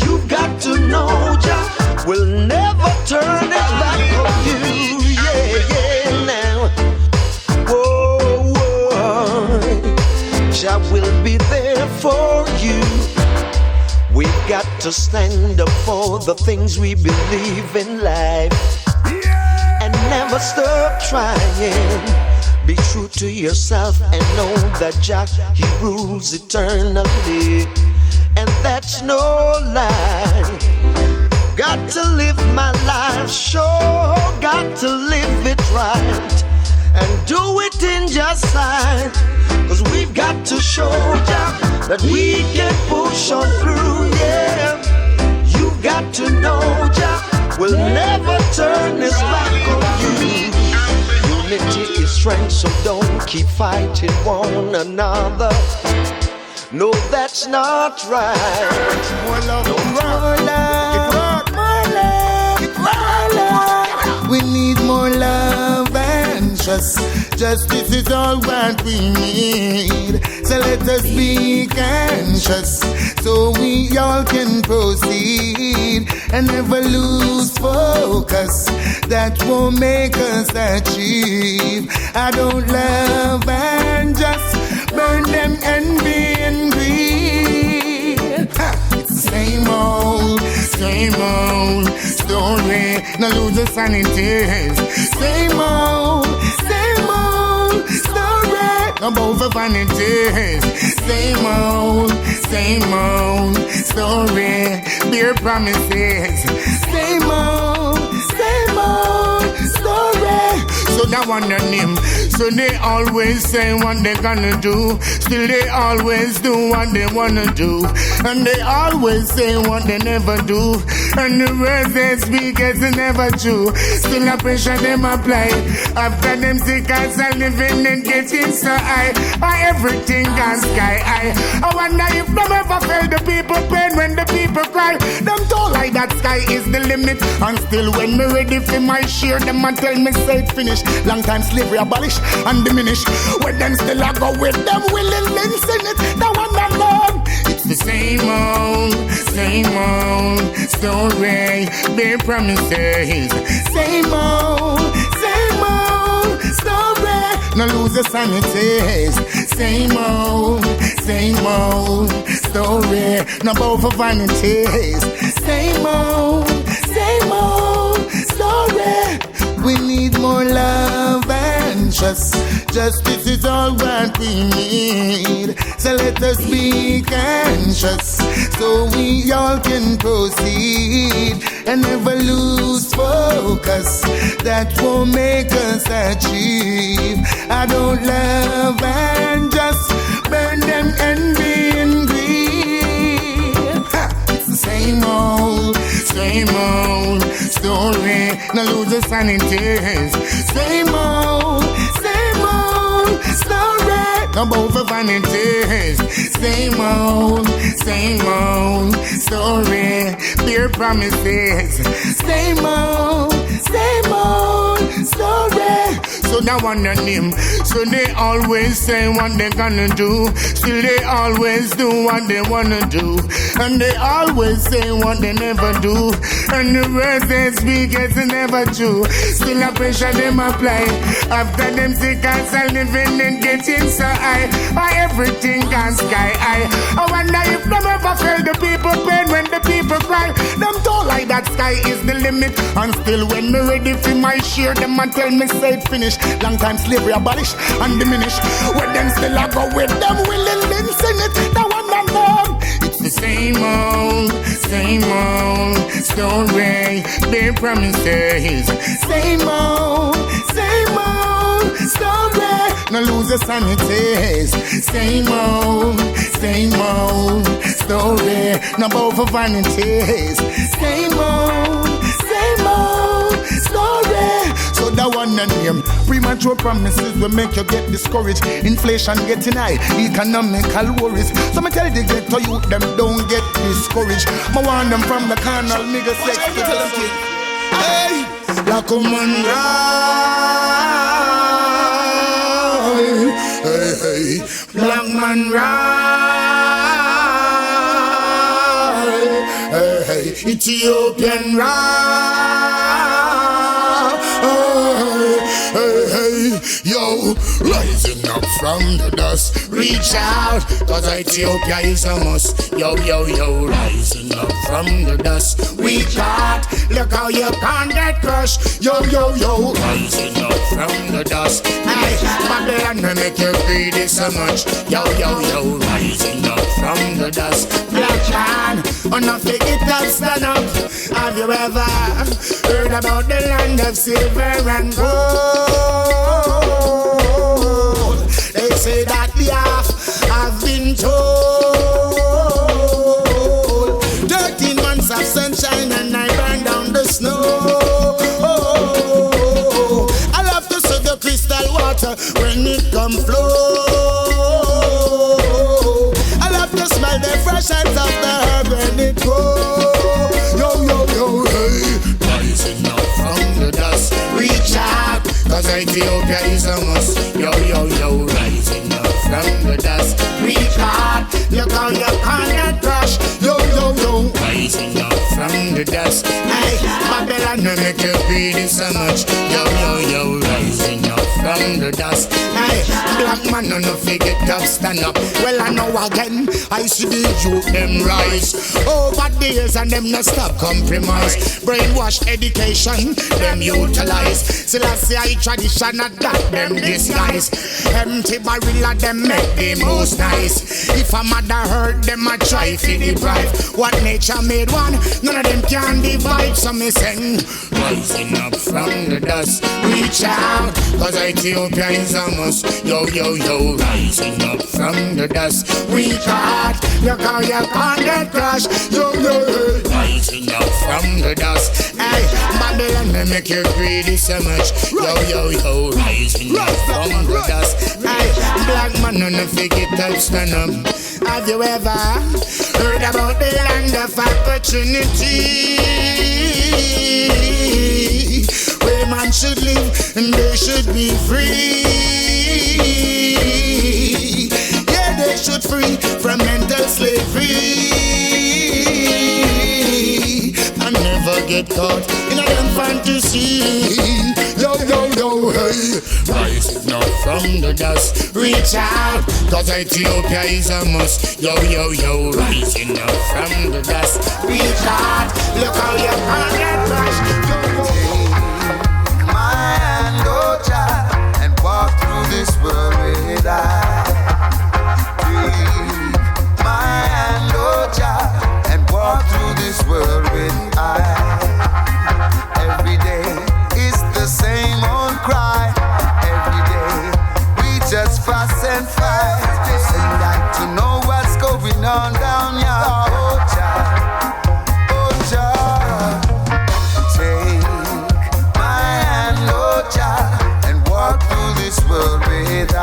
You got to know Jah will never turn His back on you, yeah, now. Whoa, whoa. Jah will be there for you. We've got to stand up for the things we believe in life and never stop trying. Be true to yourself and know that Jah, He rules eternally, and that's no lie. Got to live my life, sure, got to live it right, and do it in Jah's sight. Cause we've got to show Jah that we can push on through, yeah. You got to know Jah will never turn His back on you. Unity is strength, so don't keep fighting one another. No, that's not right. More love, no, more love, more love, more love. We need more love and trust. Justice is all what we need. So let us be conscious, so we all can proceed and never lose focus. That won't make us achieve. I don't love and just burn them envy and greed. It's the same old story. No lose the sanity. Same old story about the vanities. Same old story. Bare promises. Same old story. so that one on him. So they always say what they gonna do, still they always do what they wanna do. And they always say what they never do, and the words they speak is never true. Still a pressure them apply, after them sick as a living and getting so high. Everything gone sky high. I wonder if them ever felt the people pain when the people cry. Them told like that sky is the limit, and still when me ready for my share, them a tell me say it finished. Long time slavery abolished and diminished, when them still a go with them willingly in it. That one that love, it's the same old story, their promises. Same old story, no lose the sanity. Same old story, no bow for vanities. Same old story. We need more love and trust. Justice is all what we need. So let us be conscious, so we all can proceed and never lose focus. That won't make us achieve. I don't love and just burn them envy and greed. It's the same old story, no lose the sanities. Same old story, no bow for vanities. Same old story, bear promises. Same old story. So that one on him. So they always say what they gonna do, still they always do what they wanna do. And they always say what they never do, and the words they speak is never true. Still a pressure them apply, after them sick as a living and getting so high. Everything gone sky high. I wonder if them ever felt the people pain when the people cry. Them told like that sky is the limit, and still when me ready for my share, them a tell me say it finished. Long time slavery abolished and diminished, when them still a go with them willingly in it. That one and them, it's the same old story, their promises. Same old story, no lose the sanities. Same old story, no bow for vanities. Same old story. So that one and him, premature promises will make you get discouraged. Inflation getting high, economical worries. So me tell the ghetto youth them don't get discouraged. I want them from the carnal nigga sex to the kid. Hey, like a man ride. Hey, black man ride. Hey, Ethiopian ride. Hey, yo, rising up from the dust, reach out, cause Ethiopia is a must. Yo, rising up from the dust, we got, look how you can't get crushed. Yo, rising up from the dust. Hey, Babylon will make you greedy so much. Yo, rising up from the dust. Black man, enough to get up, stand up. Have you ever heard about the land of silver and gold? They say that the half have been told. 13 months of sunshine and I burn down the snow. I love to see the crystal water when it come flow. I love to smell the fresh out of the herb when it grows. Yo, hey, rising up from the dust, reach out, cause Ethiopia is a must. Yo, rising up from the dust, reach out, look how you can't get crushed. Yo, rising up from the dust. Hey, Babylon will make you greedy so much. Yo, rising up from from the dust. Hey, black man no forget up, stand up. Well I know again, I see the youth them rise. Over the years and them no stop compromise. Brainwash education, them utilize. Still I see I tradition at that them disguise. Empty barrel of them make the most nice. If a mother hurt them I try to deprive. What nature made one, none of them can divide. So me sing, rising up from the dust, reach out, cause Ethiopia is a must. Yo, yo, yo, rising up from the dust, reach out, look how you can't get crushed. Yo, yo, yo, rising up from the dust. Hey, Babylon may make you greedy so much. Yo, yo, yo, rising up from the dust. Hey, black man on the figure top stand up. Have you ever heard about the land of opportunity? Where man should live and they should be free. Yeah, they should free from mental slavery and never get caught in a damn fantasy. Yo, yo, yo, hey, rising up from the dust, reach out, cause Ethiopia is a must. Yo, yo, yo, rising up from the dust, reach out, look how you can't get crushed. Take my hand, oh child, and walk through this world with I. Take my hand, oh child, and walk through this world with I. Every day is the same old cry. Every day we just fuss and fight. They like to know what's going on down here. Oh child, oh child. Take my hand, oh child, and walk through this world with I.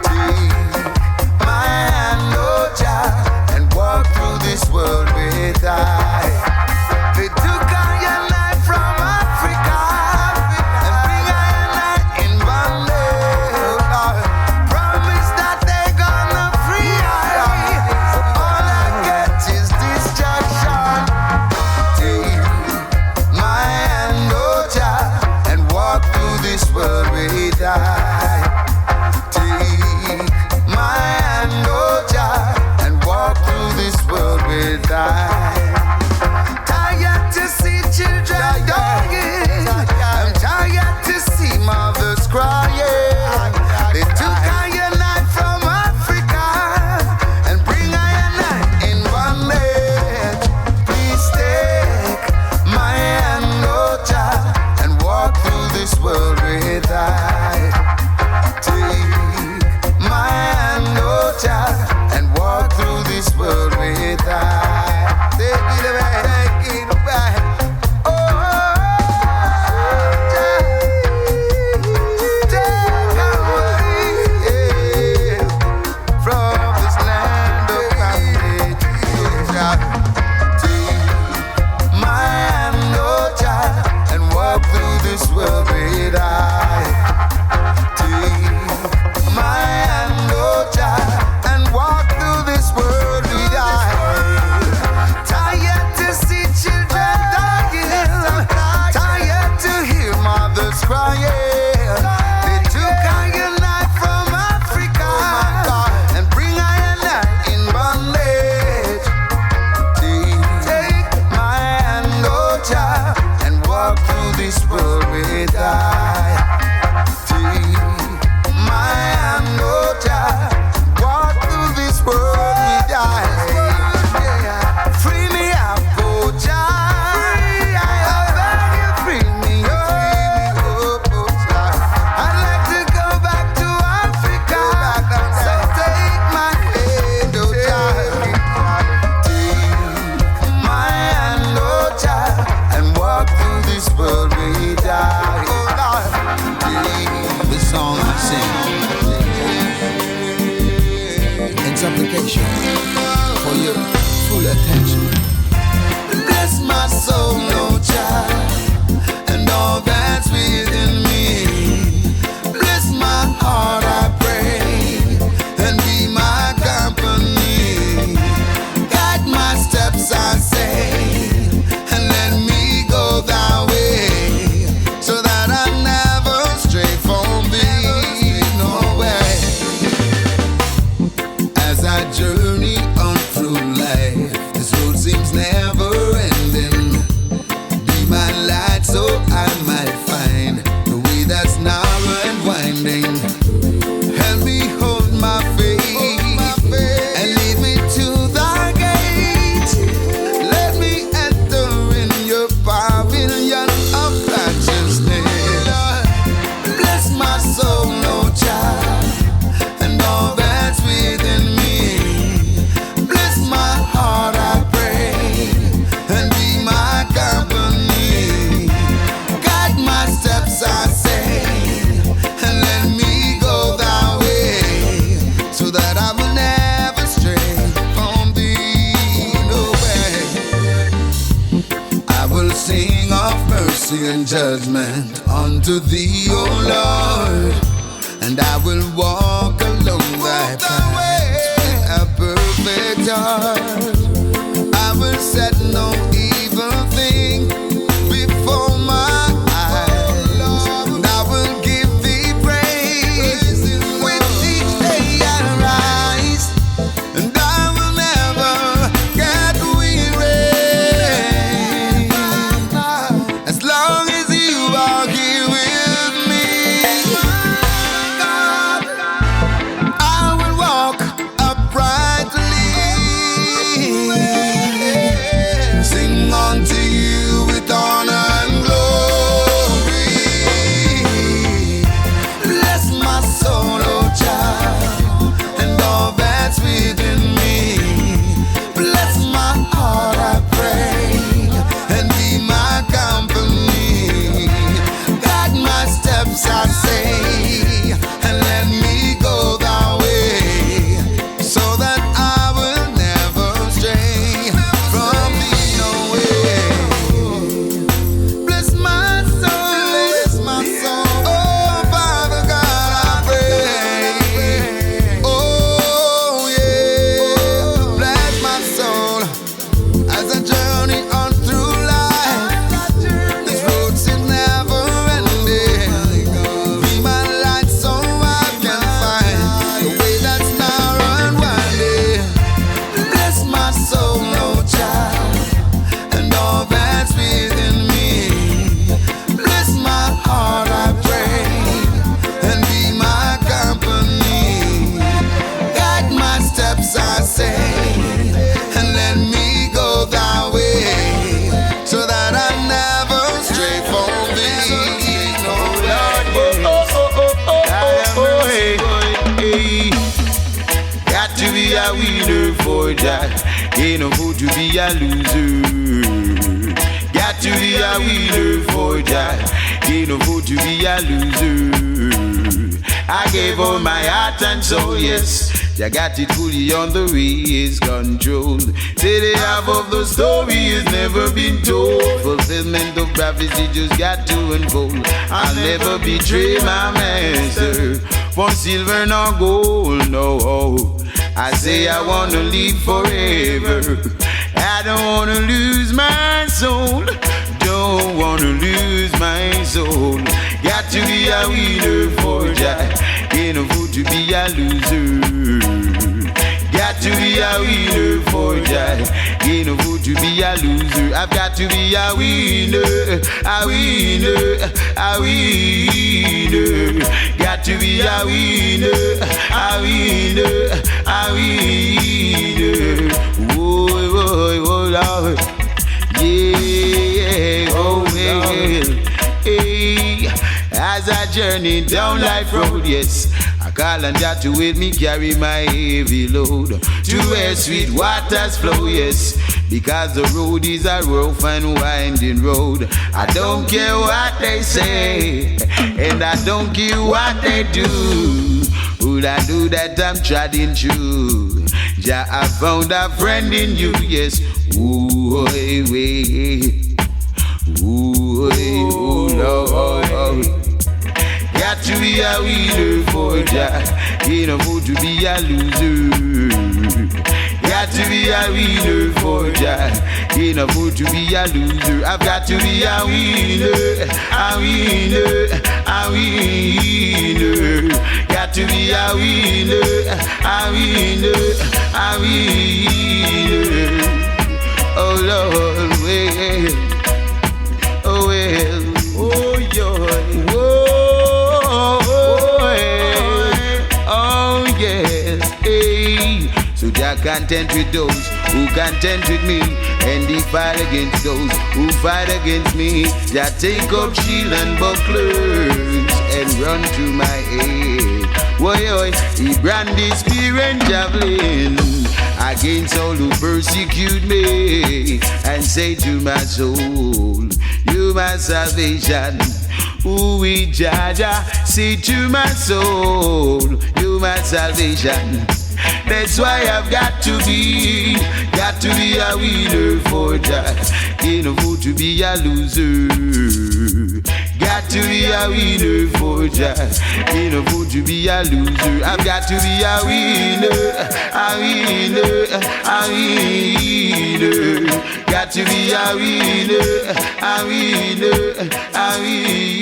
Take my hand, oh child, and walk through this world with I. They took iron life from Africa and bring iron life in bondage. Promise that they gonna free I. All I get is destruction. Take my hand, oh child, and walk through this world with I. Take my hand, oh child, and walk through this world with I. Tired to see children dying. I'm tired to see mothers crying. They took iron life from Africa and bring iron life in bondage. Please take my hand, oh child, and walk through this world with I. Take my hand, oh child, and walk through this world with I. Take it away, take it away. Oh, child, take away, yeah, from this land of bondage. Child, take my hand, oh child, and walk through this world with I. Take my hand, oh child, and walk through this world with I. Tired to see children dying, tired to hear mothers crying. They took iron life from Africa and bring iron life in bondage. Take my hand, oh child, and walk through this world with I. Take my hand, oh child, walk through this world with I. Free me up, oh child. I beg you, free me up, oh child. I'd like to go back to Africa, so take my hand, oh child. Take my hand, oh child, and walk through this world with I. This song I sing in supplication for your full attention. Bless my soul, no child, and all that's within me. Bless my heart, I pray, and be my company. Guide my steps, I say, and let me go thy way, so that I never stray mercy and judgment unto thee, O Lord, and I will walk along thy path with a perfect heart. I will set no evil thing before my eyes, and I will give thee praise with each day I rise, and I will never get weary as long as you are here with me. God, I will walk uprightly, sing unto you with honor and glory. Bless my soul, oh child, and all that's within me. Bless my heart, I pray, and be my company. Guide my steps, I say, and let me go thy way, so that I will never stray from thee, no way. Bless my soul, oh Father God, I pray. Oh yeah, bless my soul as I journey on through life. This road seems never ending. Be my light so I can find the way that's narrow and winding. Bless my soul, oh child, and all that's within me. Bless my heart, I pray, and be my company. Guide my steps, I say, and let me go thy way, so that I never stray from thee. Oh Lord, hey. Got to be a winner for that. Ain't no good to be a loser. Got to be a winner for that. Ain't no good to be a loser. I gave all my heart and soul, yes. I got it fully on the way, is controlled. Say the half of the story has never been told. Fulfillment of prophecy just got to unfold. I'll never betray my master for silver nor gold, no. I say I wanna live forever. I don't wanna lose my soul. Don't wanna lose my soul. Got to be a winner for that. Ain't no good to be a loser. Got to be a winner for that. Ain't no good to be a loser. I've got to be a winner, a winner, a winner. Got to be a winner, a winner, a winner. Whoa, whoa, whoa, Lord. Yeah, oh well. Hey, as I journey down life road, yes, I call on Jah to help me carry my heavy load to where sweet waters flow, yes, because the road is a rough and winding road. I don't care what they say, and I don't care what they do. Would I do that I'm treading through? Jah, I found a friend in you, yes. Ooh, hey, hey. Ooh, hey, ooh, Lord. Got to be a winner for Jah. Ain't no good to be a loser. Got to be a winner for Jah. Ain't no good to be a loser. I've got to be a winner, a winner, a winner. Got to be a winner, a winner, a winner. Oh Lord, well, oh well, oh joy, oh yes, hey. So Jah content with those who content with me, and he fight against those who fight against me. Jah take up shield and bucklers and run to my aid. Why, he brand his spear and javelin against all who persecute me, and say to my soul, you my salvation. Ooh, Jaja, say to my soul, you my salvation. That's why I've got to be a winner for that. Ain't no good to be a loser. Got to be a winner for just. Ain't no good to be a loser. I've got to be a winner, a winner, a winner. Got to be a winner, a winner, a winner.